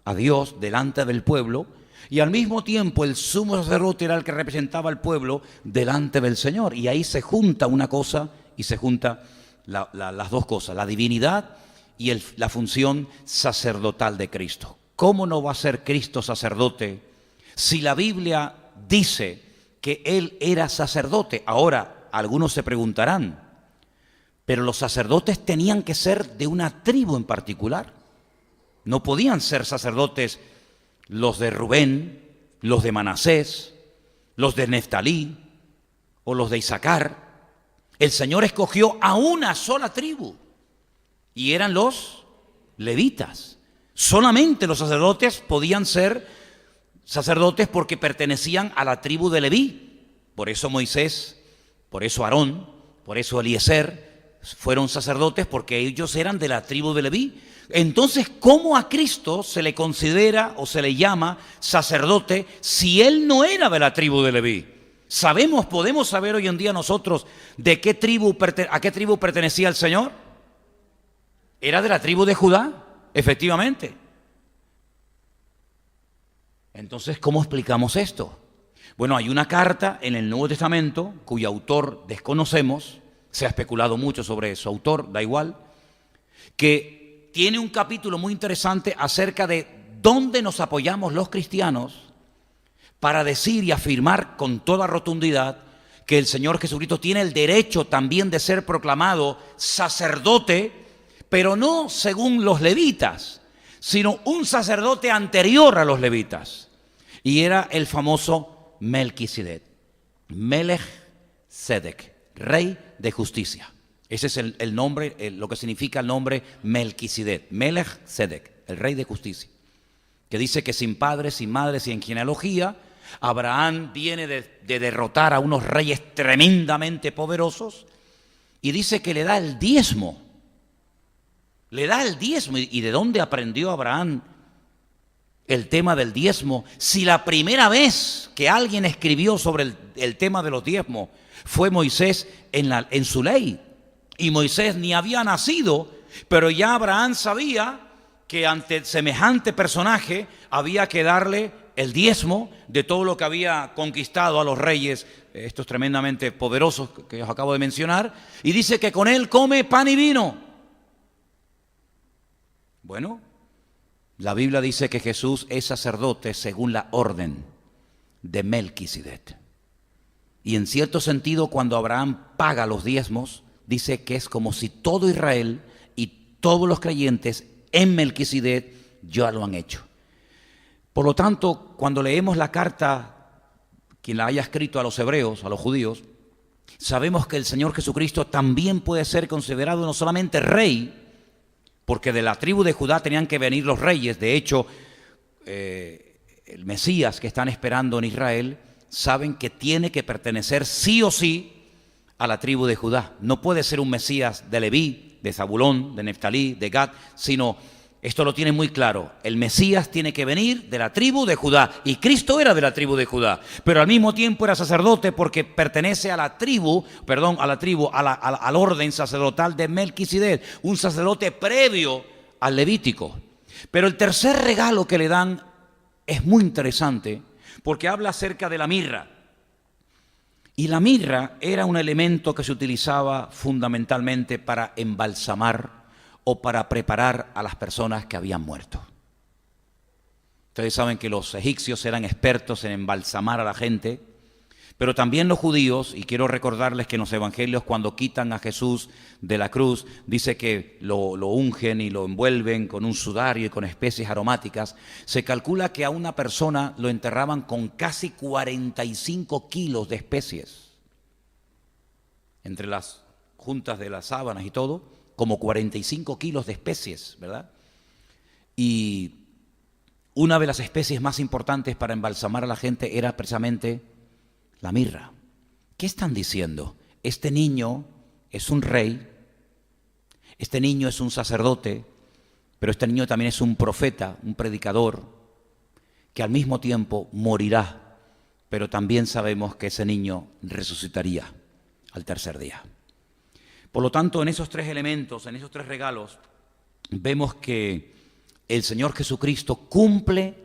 a Dios delante del pueblo, y al mismo tiempo el sumo sacerdote era el que representaba al pueblo delante del Señor. Y ahí se junta una cosa y se junta las dos cosas, la divinidad y la función sacerdotal de Cristo. ¿Cómo no va a ser Cristo sacerdote si la Biblia dice que Él era sacerdote? Ahora, algunos se preguntarán, pero los sacerdotes tenían que ser de una tribu en particular. No podían ser sacerdotes los de Rubén, los de Manasés, los de Neftalí o los de Isaacar. El Señor escogió a una sola tribu, y eran los levitas. Solamente los sacerdotes podían ser sacerdotes porque pertenecían a la tribu de Leví. Por eso Moisés, por eso Aarón, por eso Eliezer fueron sacerdotes, porque ellos eran de la tribu de Leví. Entonces, ¿cómo a Cristo se le considera o se le llama sacerdote si Él no era de la tribu de Leví? Podemos saber hoy en día nosotros a qué tribu pertenecía el Señor. Era de la tribu de Judá, efectivamente. Entonces, ¿cómo explicamos esto? Bueno, hay una carta en el Nuevo Testamento cuyo autor desconocemos, se ha especulado mucho sobre su autor, da igual, que tiene un capítulo muy interesante acerca de dónde nos apoyamos los cristianos para decir y afirmar con toda rotundidad que el Señor Jesucristo tiene el derecho también de ser proclamado sacerdote, pero no según los levitas, sino un sacerdote anterior a los levitas. Y era el famoso Melquisedec, Melech Sedec, rey de justicia. Ese es el nombre, lo que significa el nombre Melquisedec, Melech Sedec, el rey de justicia. Que dice que sin padre, sin madre, sin genealogía, Abraham viene de derrotar a unos reyes tremendamente poderosos, y dice que le da el diezmo. Le da el diezmo. ¿Y de dónde aprendió Abraham el tema del diezmo? Si la primera vez que alguien escribió sobre el tema de los diezmos fue Moisés en su ley. Y Moisés ni había nacido, pero ya Abraham sabía que ante semejante personaje había que darle el diezmo de todo lo que había conquistado a los reyes, estos tremendamente poderosos que os acabo de mencionar, y dice que con él come pan y vino. Bueno, la Biblia dice que Jesús es sacerdote según la orden de Melquisedec. Y en cierto sentido, cuando Abraham paga los diezmos, dice que es como si todo Israel y todos los creyentes en Melquisedec ya lo han hecho. Por lo tanto, cuando leemos la carta, quien la haya escrito a los hebreos, a los judíos, sabemos que el Señor Jesucristo también puede ser considerado no solamente rey, porque de la tribu de Judá tenían que venir los reyes. De hecho, el Mesías que están esperando en Israel saben que tiene que pertenecer sí o sí a la tribu de Judá. No puede ser un Mesías de Leví, de Zabulón, de Neftalí, de Gad, sino, esto lo tiene muy claro, el Mesías tiene que venir de la tribu de Judá, y Cristo era de la tribu de Judá, pero al mismo tiempo era sacerdote porque pertenece a la tribu, al orden sacerdotal de Melquisedec, un sacerdote previo al Levítico. Pero el tercer regalo que le dan es muy interesante, porque habla acerca de la mirra. Y la mirra era un elemento que se utilizaba fundamentalmente para embalsamar o para preparar a las personas que habían muerto. Ustedes saben que los egipcios eran expertos en embalsamar a la gente, Pero también los judíos, y quiero recordarles que en los evangelios cuando quitan a Jesús de la cruz, dice que lo ungen y lo envuelven con un sudario y con especies aromáticas. Se calcula que a una persona lo enterraban con casi 45 kilos de especies. Entre las juntas de las sábanas y todo, como 45 kilos de especies, ¿verdad? Y una de las especies más importantes para embalsamar a la gente era precisamente la mirra. ¿Qué están diciendo? Este niño es un rey, este niño es un sacerdote, pero este niño también es un profeta, un predicador, que al mismo tiempo morirá, pero también sabemos que ese niño resucitaría al tercer día. Por lo tanto, en esos tres elementos, en esos tres regalos, vemos que el Señor Jesucristo cumple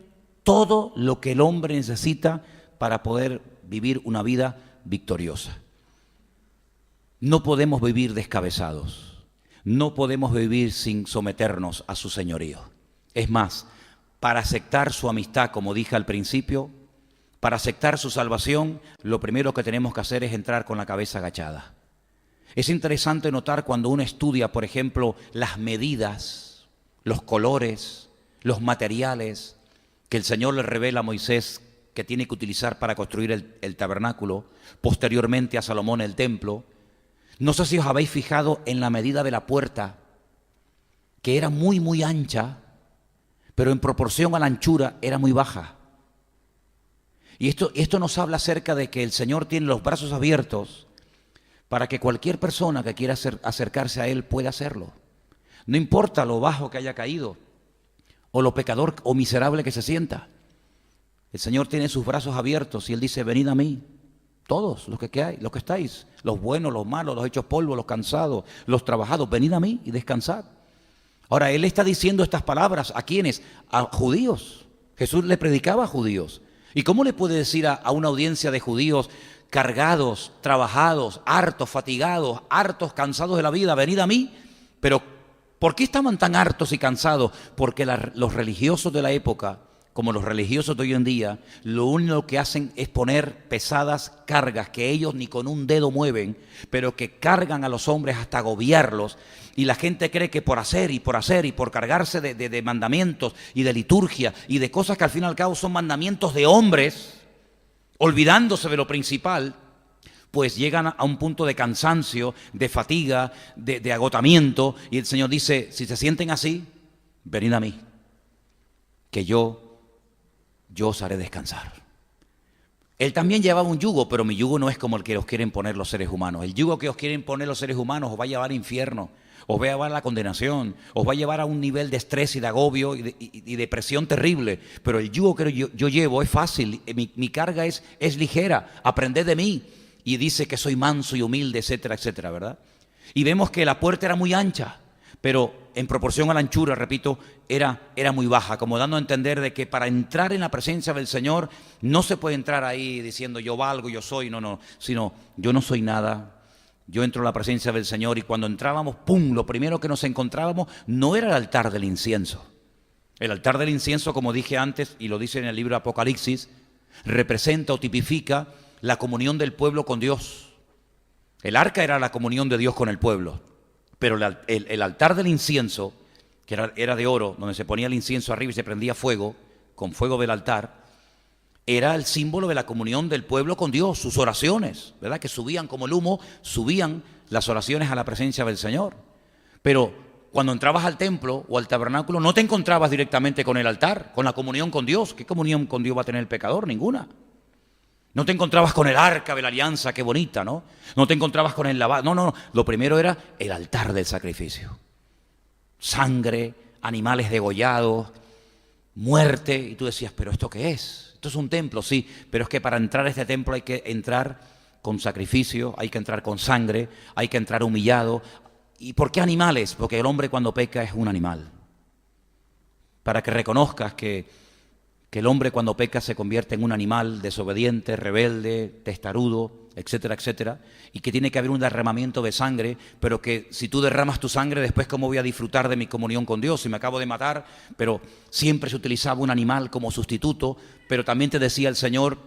todo lo que el hombre necesita para poder vivir una vida victoriosa. No podemos vivir descabezados, no podemos vivir sin someternos a su señorío. Es más, para aceptar su amistad, como dije al principio, para aceptar su salvación, lo primero que tenemos que hacer es entrar con la cabeza agachada. Es interesante notar cuando uno estudia, por ejemplo, las medidas, los colores, los materiales que el Señor le revela a Moisés que tiene que utilizar para construir el tabernáculo, posteriormente a Salomón el templo. No sé si os habéis fijado en la medida de la puerta, que era muy, muy ancha, pero en proporción a la anchura era muy baja. Y esto nos habla acerca de que el Señor tiene los brazos abiertos para que cualquier persona que quiera acercarse a Él pueda hacerlo. No importa lo bajo que haya caído, o lo pecador o miserable que se sienta. El Señor tiene sus brazos abiertos y Él dice, venid a mí, todos los que estáis, los buenos, los malos, los hechos polvo, los cansados, los trabajados, venid a mí y descansad. Ahora, Él está diciendo estas palabras, ¿a quiénes? A judíos. Jesús le predicaba a judíos. ¿Y cómo le puede decir a una audiencia de judíos cargados, trabajados, hartos, fatigados, hartos, cansados de la vida, venid a mí? Pero, ¿por qué estaban tan hartos y cansados? Porque los religiosos de la época, como los religiosos de hoy en día, lo único que hacen es poner pesadas cargas que ellos ni con un dedo mueven, pero que cargan a los hombres hasta agobiarlos. Y la gente cree que por hacer y por cargarse de mandamientos y de liturgia y de cosas que al fin y al cabo son mandamientos de hombres, olvidándose de lo principal, pues llegan a un punto de cansancio, de fatiga, de agotamiento. Y el Señor dice, si se sienten así, venid a mí, que yo os haré descansar. Él también llevaba un yugo, pero mi yugo no es como el que os quieren poner los seres humanos. El yugo que os quieren poner los seres humanos os va a llevar al infierno, os va a llevar a la condenación, os va a llevar a un nivel de estrés y de agobio y de presión terrible. Pero el yugo que yo llevo es fácil, mi carga es ligera, aprended de mí. Y dice que soy manso y humilde, etcétera, etcétera, ¿verdad? Y vemos que la puerta era muy ancha, pero en proporción a la anchura, repito, era muy baja, como dando a entender de que para entrar en la presencia del Señor no se puede entrar ahí diciendo yo valgo, yo soy, no, sino yo no soy nada, yo entro a la presencia del Señor. Y cuando entrábamos, ¡pum!, lo primero que nos encontrábamos no era el altar del incienso. El altar del incienso, como dije antes, y lo dice en el libro de Apocalipsis, representa o tipifica la comunión del pueblo con Dios. El arca era la comunión de Dios con el pueblo. Pero el altar del incienso, que era de oro, donde se ponía el incienso arriba y se prendía fuego, con fuego del altar, era el símbolo de la comunión del pueblo con Dios, sus oraciones, ¿verdad? Que subían como el humo, subían las oraciones a la presencia del Señor. Pero cuando entrabas al templo o al tabernáculo, no te encontrabas directamente con el altar, con la comunión con Dios. ¿Qué comunión con Dios va a tener el pecador? Ninguna. No te encontrabas con el arca de la alianza, qué bonita, ¿no? No te encontrabas con el lavado, no. Lo primero era el altar del sacrificio. Sangre, animales degollados, muerte. Y tú decías, ¿pero esto qué es? Esto es un templo, sí, pero es que para entrar a este templo hay que entrar con sacrificio, hay que entrar con sangre, hay que entrar humillado. ¿Y por qué animales? Porque el hombre cuando peca es un animal. Para que reconozcas que el hombre cuando peca se convierte en un animal desobediente, rebelde, testarudo, etcétera, etcétera, y que tiene que haber un derramamiento de sangre, pero que si tú derramas tu sangre, después ¿cómo voy a disfrutar de mi comunión con Dios? Si me acabo de matar, pero siempre se utilizaba un animal como sustituto. Pero también te decía el Señor,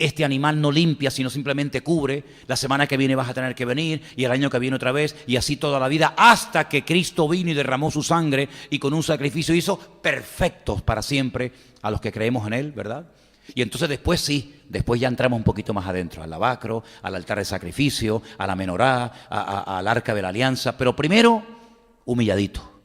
este animal no limpia, sino simplemente cubre, la semana que viene vas a tener que venir, y el año que viene otra vez, y así toda la vida, hasta que Cristo vino y derramó su sangre, y con un sacrificio hizo perfectos para siempre a los que creemos en Él, ¿verdad? Y entonces después sí, después ya entramos un poquito más adentro, al lavacro, al altar de sacrificio, a la menorá, al arca de la alianza, pero primero humilladito,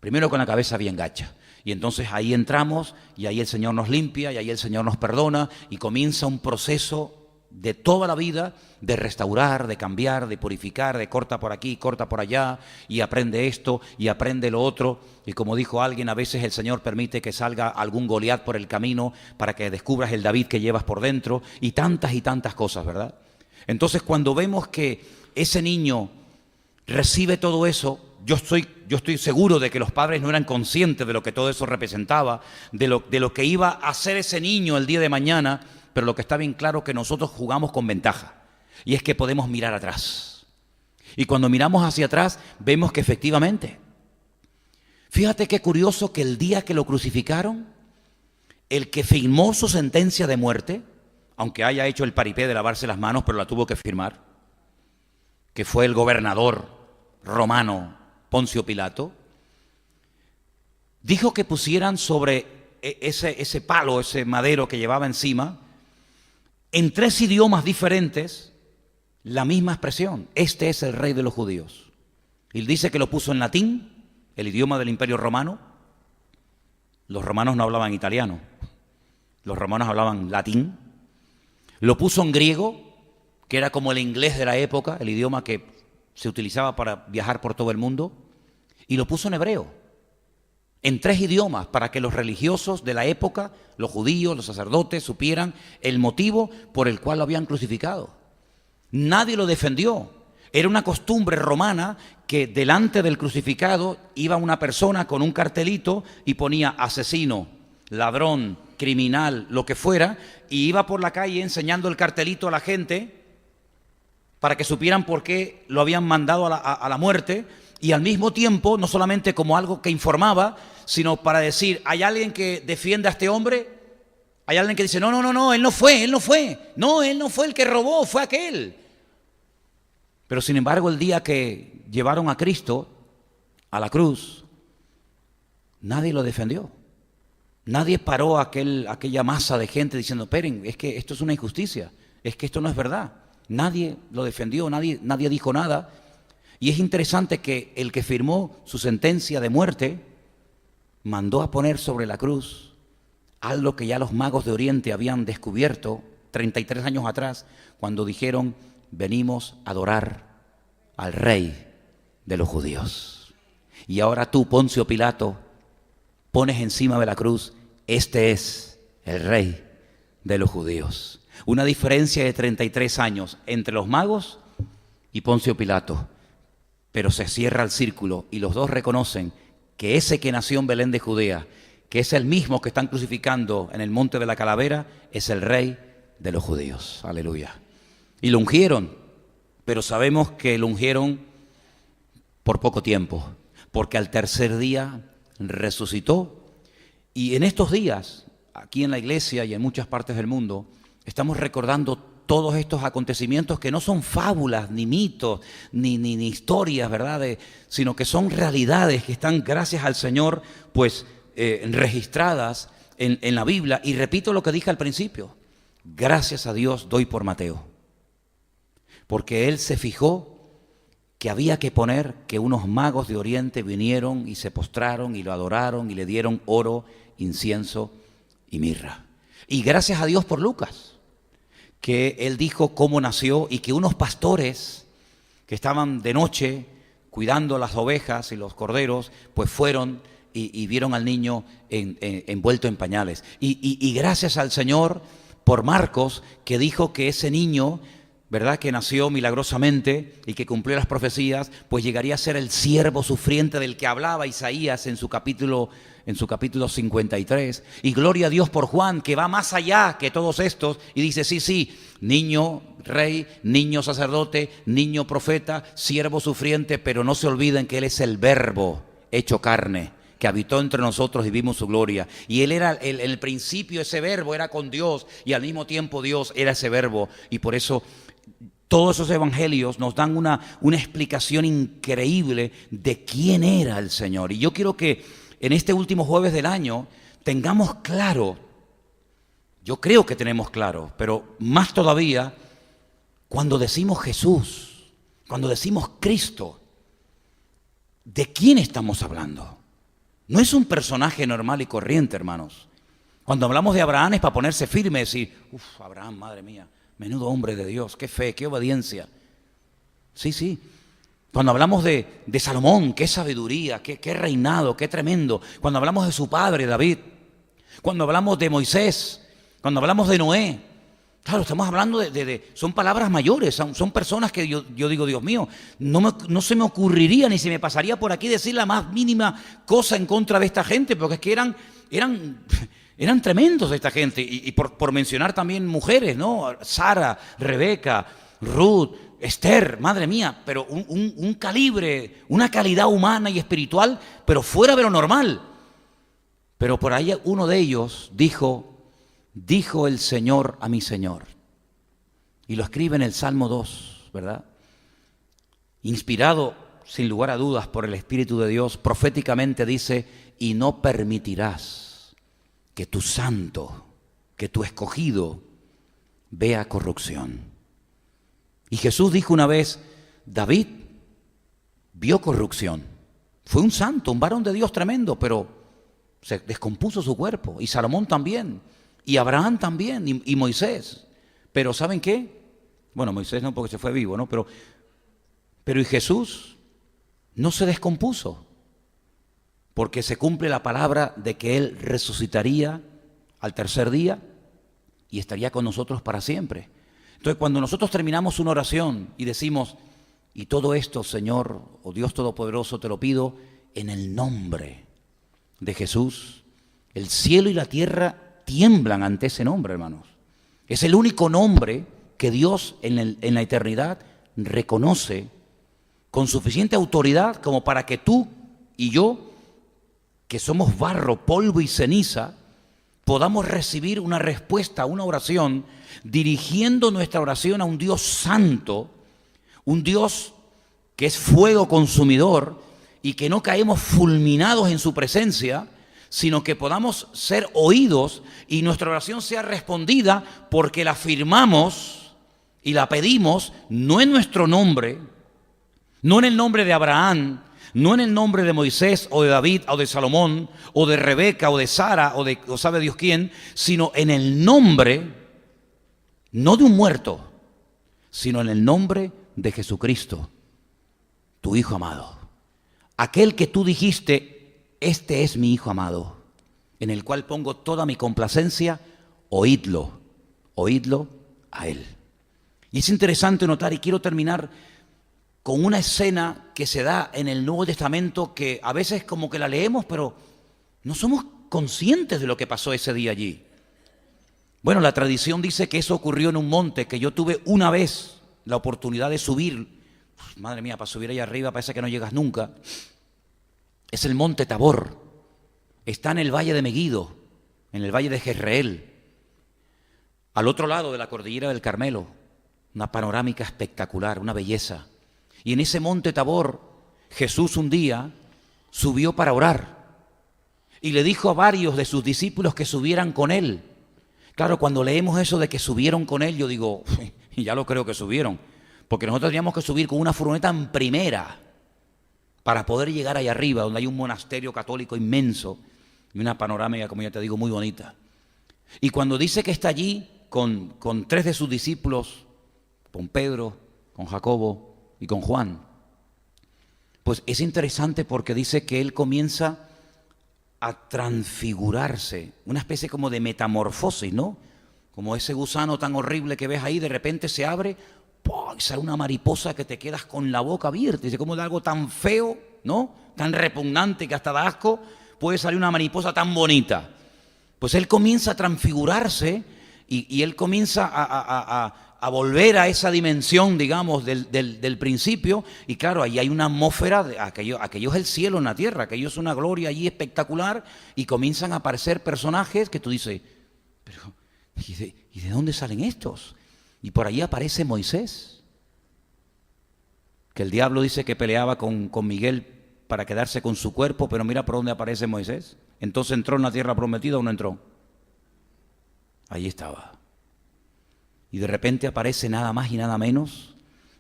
primero con la cabeza bien gacha. Y entonces ahí entramos y ahí el Señor nos limpia y ahí el Señor nos perdona y comienza un proceso de toda la vida de restaurar, de cambiar, de purificar, de corta por aquí, corta por allá y aprende esto y aprende lo otro. Y como dijo alguien, a veces el Señor permite que salga algún Goliat por el camino para que descubras el David que llevas por dentro y tantas cosas, ¿verdad? Entonces cuando vemos que ese niño recibe todo eso, yo estoy seguro de que los padres no eran conscientes de lo que todo eso representaba, de lo que iba a hacer ese niño el día de mañana, pero lo que está bien claro es que nosotros jugamos con ventaja, y es que podemos mirar atrás. Y cuando miramos hacia atrás, vemos que efectivamente, fíjate qué curioso que el día que lo crucificaron, el que firmó su sentencia de muerte, aunque haya hecho el paripé de lavarse las manos, pero la tuvo que firmar, que fue el gobernador romano Poncio Pilato, dijo que pusieran sobre ese palo, ese madero que llevaba encima, en 3 idiomas diferentes, la misma expresión: este es el rey de los judíos. Y dice que lo puso en latín, el idioma del Imperio Romano. Los romanos no hablaban italiano, los romanos hablaban latín. Lo puso en griego, que era como el inglés de la época, el idioma que se utilizaba para viajar por todo el mundo, y lo puso en hebreo, en 3 idiomas, para que los religiosos de la época, los judíos, los sacerdotes, supieran el motivo por el cual lo habían crucificado. Nadie lo defendió. Era una costumbre romana que delante del crucificado iba una persona con un cartelito y ponía asesino, ladrón, criminal, lo que fuera, y iba por la calle enseñando el cartelito a la gente para que supieran por qué lo habían mandado a la muerte, y al mismo tiempo, no solamente como algo que informaba, sino para decir, ¿hay alguien que defiende a este hombre? Hay alguien que dice, no, él no fue, no, él no fue el que robó, fue aquel. Pero sin embargo, el día que llevaron a Cristo a la cruz, nadie lo defendió. Nadie paró aquella masa de gente diciendo, esperen, es que esto es una injusticia, es que esto no es verdad. Nadie lo defendió, nadie dijo nada. Y es interesante que el que firmó su sentencia de muerte mandó a poner sobre la cruz algo que ya los magos de Oriente habían descubierto 33 años atrás, cuando dijeron, venimos a adorar al Rey de los judíos. Y ahora tú, Poncio Pilato, pones encima de la cruz, este es el Rey de los judíos. Una diferencia de 33 años entre los magos y Poncio Pilato. Pero se cierra el círculo y los dos reconocen que ese que nació en Belén de Judea, que es el mismo que están crucificando en el monte de la Calavera, es el Rey de los judíos. Aleluya. Y lo ungieron, pero sabemos que lo ungieron por poco tiempo, porque al tercer día resucitó. Y en estos días, aquí en la iglesia y en muchas partes del mundo, estamos recordando todos estos acontecimientos que no son fábulas, ni mitos, ni historias, ¿verdad? Sino que son realidades que están, gracias al Señor, pues registradas en la Biblia. Y repito lo que dije al principio, gracias a Dios doy por Mateo, porque él se fijó que había que poner que unos magos de Oriente vinieron y se postraron y lo adoraron y le dieron oro, incienso y mirra. Y gracias a Dios por Lucas, que él dijo cómo nació y que unos pastores que estaban de noche cuidando las ovejas y los corderos, pues fueron y vieron al niño envuelto en pañales. Y gracias al Señor por Marcos, que dijo que ese niño, ¿verdad?, que nació milagrosamente y que cumplió las profecías, pues llegaría a ser el siervo sufriente del que hablaba Isaías en su capítulo 53, y gloria a Dios por Juan, que va más allá que todos estos y dice, sí, niño rey, niño sacerdote, niño profeta, siervo sufriente, pero no se olviden que Él es el Verbo hecho carne, que habitó entre nosotros y vimos su gloria. Y Él era en el principio, ese verbo era con Dios y al mismo tiempo Dios era ese verbo. Y por eso todos esos evangelios nos dan una explicación increíble de quién era el Señor. Y yo quiero que en este último jueves del año tengamos claro, yo creo que tenemos claro, pero más todavía cuando decimos Jesús, cuando decimos Cristo, ¿de quién estamos hablando? No es un personaje normal y corriente, hermanos. Cuando hablamos de Abraham es para ponerse firme y decir, Abraham, madre mía, menudo hombre de Dios, qué fe, qué obediencia. Sí. Cuando hablamos de Salomón, qué sabiduría, qué reinado, qué tremendo. Cuando hablamos de su padre, David. Cuando hablamos de Moisés, cuando hablamos de Noé. Claro, estamos hablando son palabras mayores, son personas que yo digo, Dios mío, no se me ocurriría ni se me pasaría por aquí decir la más mínima cosa en contra de esta gente, porque es que eran tremendos esta gente. Y por mencionar también mujeres, ¿no? Sara, Rebeca, Ruth, Esther, madre mía, pero un calibre, una calidad humana y espiritual, pero fuera de lo normal. Pero por ahí uno de ellos dijo el Señor a mi Señor. Y lo escribe en el Salmo 2, ¿verdad? Inspirado, sin lugar a dudas, por el Espíritu de Dios, proféticamente dice, y no permitirás que tu santo, que tu escogido, vea corrupción. Y Jesús dijo una vez, David vio corrupción. Fue un santo, un varón de Dios tremendo, pero se descompuso su cuerpo. Y Salomón también. Y Abraham también, y Moisés. Pero ¿saben qué? Bueno, Moisés no, porque se fue vivo, ¿no? Pero y Jesús no se descompuso, porque se cumple la palabra de que Él resucitaría al tercer día y estaría con nosotros para siempre. Entonces, cuando nosotros terminamos una oración y decimos, y todo esto, Señor, o Dios Todopoderoso, te lo pido en el nombre de Jesús, el cielo y la tierra tiemblan ante ese nombre, hermanos. Es el único nombre que Dios en la eternidad reconoce con suficiente autoridad como para que tú y yo, que somos barro, polvo y ceniza, podamos recibir una respuesta a una oración, dirigiendo nuestra oración a un Dios santo, un Dios que es fuego consumidor y que no caemos fulminados en su presencia, sino que podamos ser oídos y nuestra oración sea respondida porque la afirmamos y la pedimos no en nuestro nombre, no en el nombre de Abraham, no en el nombre de Moisés o de David o de Salomón o de Rebeca o de Sara o sabe Dios quién, sino en el nombre, no de un muerto, sino en el nombre de Jesucristo, tu Hijo amado. Aquel que tú dijiste, este es mi Hijo amado, en el cual pongo toda mi complacencia, oídlo a Él. Y es interesante notar, y quiero terminar con una escena que se da en el Nuevo Testamento, que a veces como que la leemos, pero no somos conscientes de lo que pasó ese día allí. Bueno, la tradición dice que eso ocurrió en un monte, que yo tuve una vez la oportunidad de subir. Madre mía, para subir allá arriba parece que no llegas nunca. Es el monte Tabor, está en el valle de Meguido, en el valle de Jezreel, al otro lado de la cordillera del Carmelo, una panorámica espectacular, una belleza. Y en ese monte Tabor, Jesús un día subió para orar y le dijo a varios de sus discípulos que subieran con él. Claro, cuando leemos eso de que subieron con él, yo digo, ya lo creo que subieron, porque nosotros teníamos que subir con una furgoneta en primera, para poder llegar allá arriba, donde hay un monasterio católico inmenso y una panorámica, como ya te digo, muy bonita. Y cuando dice que está allí con 3 de sus discípulos, con Pedro, con Jacobo y con Juan, pues es interesante porque dice que él comienza a transfigurarse, una especie como de metamorfosis, ¿no? Como ese gusano tan horrible que ves ahí, de repente se abre, ¡pum!, y sale una mariposa que te quedas con la boca abierta. Dice, como de algo tan feo, ¿no? Tan repugnante que hasta da asco, puede salir una mariposa tan bonita. Pues él comienza a transfigurarse y él comienza a volver a esa dimensión, digamos, del principio. Y claro, ahí hay una atmósfera, aquello es el cielo en la tierra, aquello es una gloria allí espectacular, y comienzan a aparecer personajes que tú dices, pero ¿y de dónde salen estos? Y por ahí aparece Moisés, que el diablo dice que peleaba con Miguel para quedarse con su cuerpo, pero mira por dónde aparece Moisés. Entonces, ¿entró en la tierra prometida o no entró? Allí estaba. Y de repente aparece nada más y nada menos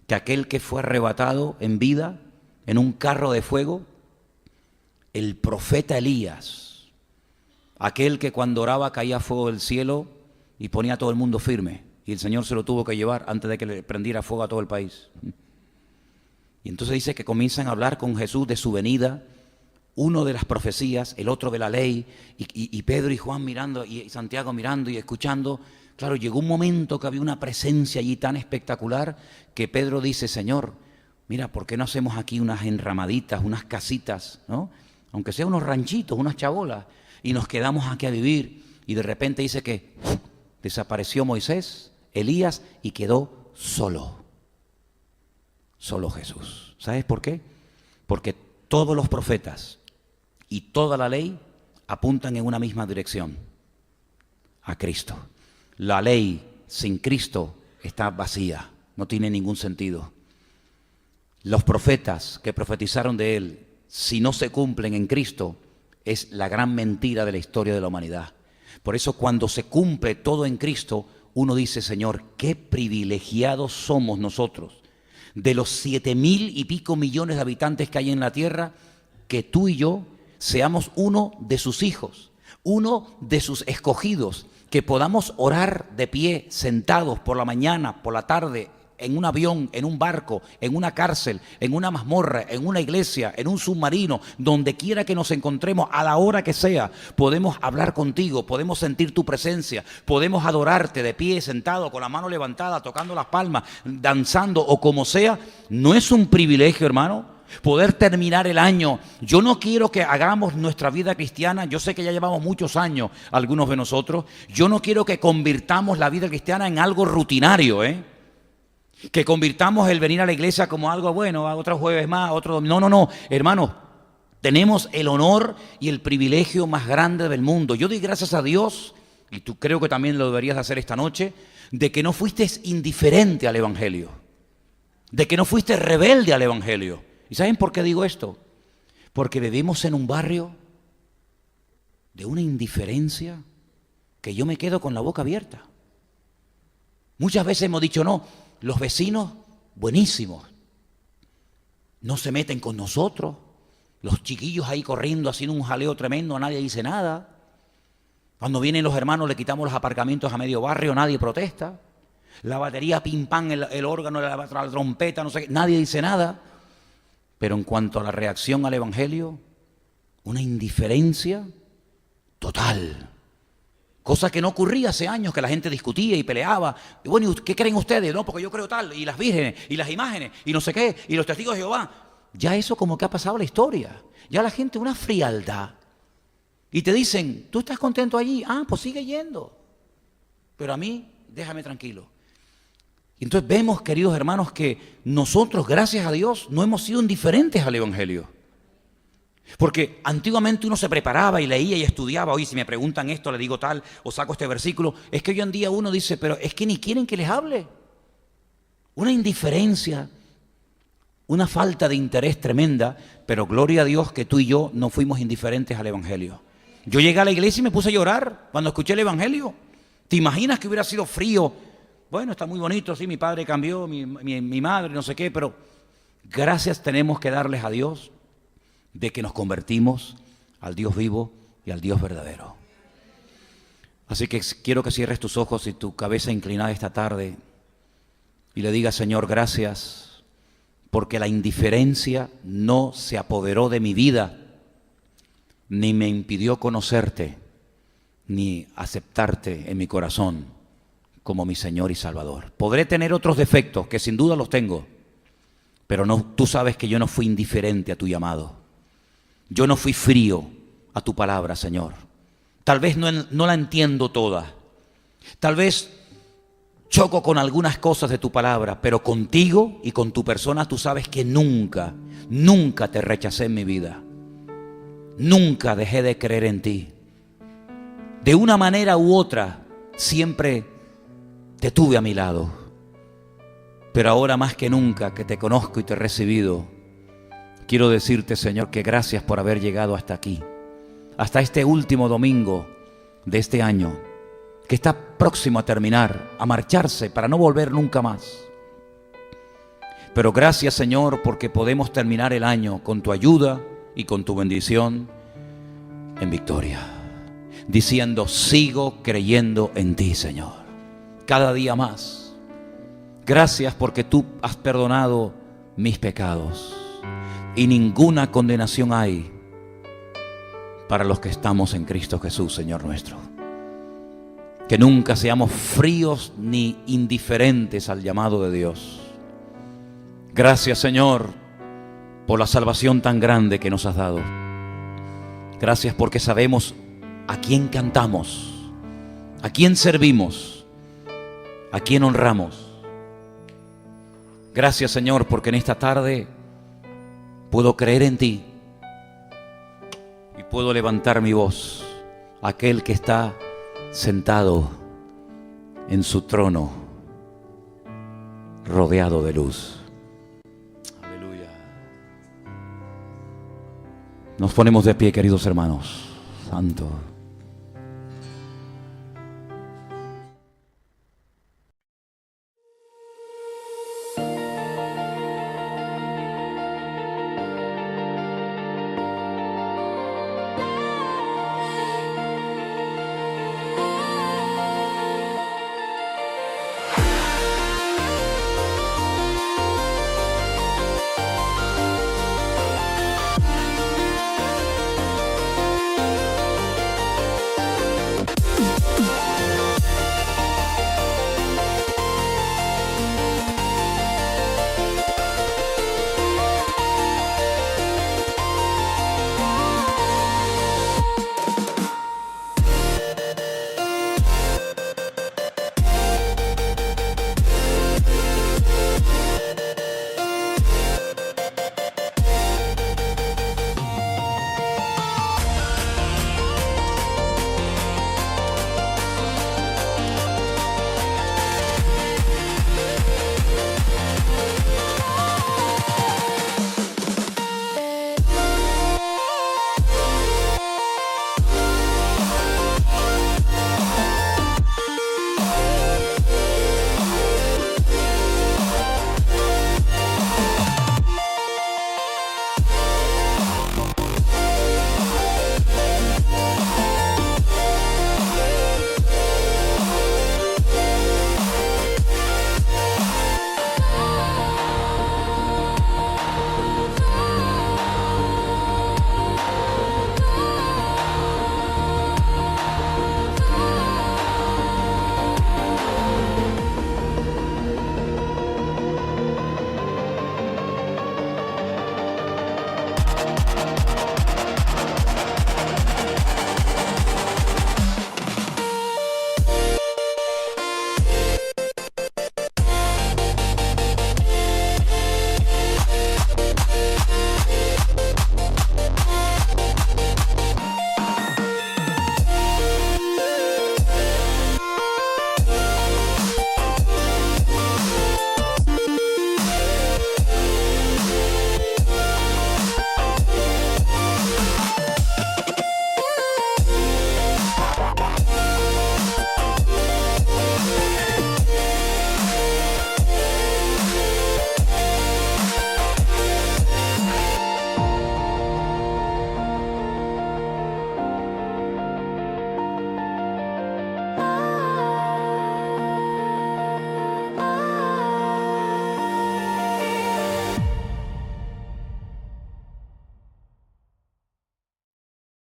que aquel que fue arrebatado en vida en un carro de fuego, el profeta Elías, aquel que cuando oraba caía fuego del cielo y ponía a todo el mundo firme, y el Señor se lo tuvo que llevar antes de que le prendiera fuego a todo el país. Y entonces dice que comienzan a hablar con Jesús de su venida, uno de las profecías, el otro de la ley, y Pedro y Juan mirando, y Santiago mirando y escuchando. Claro, llegó un momento que había una presencia allí tan espectacular que Pedro dice, Señor, mira, ¿por qué no hacemos aquí unas enramaditas, unas casitas, ¿no? Aunque sea unos ranchitos, unas chabolas, y nos quedamos aquí a vivir. Y de repente dice que desapareció Moisés, Elías, y quedó solo Jesús. ¿Sabes por qué? Porque todos los profetas y toda la ley apuntan en una misma dirección, a Cristo. La ley sin Cristo está vacía, no tiene ningún sentido. Los profetas que profetizaron de Él, si no se cumplen en Cristo, es la gran mentira de la historia de la humanidad. Por eso cuando se cumple todo en Cristo, uno dice, Señor, qué privilegiados somos nosotros, de los 7,000 y pico millones de habitantes que hay en la tierra, que tú y yo seamos uno de sus hijos, uno de sus escogidos, que podamos orar de pie, sentados por la mañana, por la tarde, en un avión, en un barco, en una cárcel, en una mazmorra, en una iglesia, en un submarino, donde quiera que nos encontremos, a la hora que sea, podemos hablar contigo, podemos sentir tu presencia, podemos adorarte de pie, sentado, con la mano levantada, tocando las palmas, danzando o como sea. ¿No es un privilegio, hermano? Poder terminar el año. Yo no quiero que hagamos nuestra vida cristiana, yo sé que ya llevamos muchos años, algunos de nosotros, yo no quiero que convirtamos la vida cristiana en algo rutinario, que convirtamos el venir a la iglesia como algo bueno, otro jueves más, otro domingo. No, hermanos, tenemos el honor y el privilegio más grande del mundo. Yo doy gracias a Dios, y tú creo que también lo deberías hacer esta noche, de que no fuiste indiferente al Evangelio, de que no fuiste rebelde al Evangelio. ¿Y saben por qué digo esto? Porque vivimos en un barrio de una indiferencia que yo me quedo con la boca abierta. Muchas veces hemos dicho, no, los vecinos, buenísimos, no se meten con nosotros, los chiquillos ahí corriendo, haciendo un jaleo tremendo, nadie dice nada. Cuando vienen los hermanos le quitamos los aparcamientos a medio barrio, nadie protesta. La batería, pim pam, el órgano, la trompeta, no sé qué, nadie dice nada. Pero en cuanto a la reacción al Evangelio, una indiferencia total. Cosa que no ocurría hace años, que la gente discutía y peleaba. Y bueno, ¿qué creen ustedes? No, porque yo creo tal. Y las vírgenes, y las imágenes, y no sé qué, y los testigos de Jehová. Ya eso como que ha pasado la historia. Ya la gente una frialdad. Y te dicen, ¿tú estás contento allí? Ah, pues sigue yendo. Pero a mí, déjame tranquilo. Entonces vemos, queridos hermanos, que nosotros, gracias a Dios, no hemos sido indiferentes al Evangelio. Porque antiguamente uno se preparaba y leía y estudiaba. Oye, si me preguntan esto, le digo tal, o saco este versículo. Es que hoy en día uno dice, pero es que ni quieren que les hable. Una indiferencia, una falta de interés tremenda, pero gloria a Dios que tú y yo no fuimos indiferentes al Evangelio. Yo llegué a la iglesia y me puse a llorar cuando escuché el Evangelio. ¿Te imaginas que hubiera sido frío? Bueno, está muy bonito, sí, mi padre cambió, mi madre, no sé qué, pero gracias tenemos que darles a Dios de que nos convertimos al Dios vivo y al Dios verdadero. Así que quiero que cierres tus ojos y tu cabeza inclinada esta tarde y le digas, Señor, gracias, porque la indiferencia no se apoderó de mi vida, ni me impidió conocerte, ni aceptarte en mi corazón como mi Señor y Salvador. Podré tener otros defectos, que sin duda los tengo, pero no, tú sabes que yo no fui indiferente a tu llamado. Yo no fui frío a tu palabra, Señor. Tal vez no la entiendo toda. Tal vez choco con algunas cosas de tu palabra, pero contigo y con tu persona tú sabes que nunca, nunca te rechacé en mi vida. Nunca dejé de creer en ti. De una manera u otra, siempre te tuve a mi lado. Pero ahora más que nunca que te conozco y te he recibido, quiero decirte, Señor, que gracias por haber llegado hasta aquí, hasta este último domingo de este año, que está próximo a terminar, a marcharse para no volver nunca más. Pero gracias, Señor, porque podemos terminar el año con tu ayuda y con tu bendición en victoria, diciendo: sigo creyendo en ti, Señor, cada día más. Gracias porque tú has perdonado mis pecados y ninguna condenación hay para los que estamos en Cristo Jesús, Señor nuestro. Que nunca seamos fríos ni indiferentes al llamado de Dios. Gracias, Señor, por la salvación tan grande que nos has dado. Gracias porque sabemos a quién cantamos, a quién servimos, a quién honramos. Gracias, Señor, porque en esta tarde puedo creer en ti y puedo levantar mi voz a aquel que está sentado en su trono, rodeado de luz. Aleluya. Nos ponemos de pie, queridos hermanos. Santo.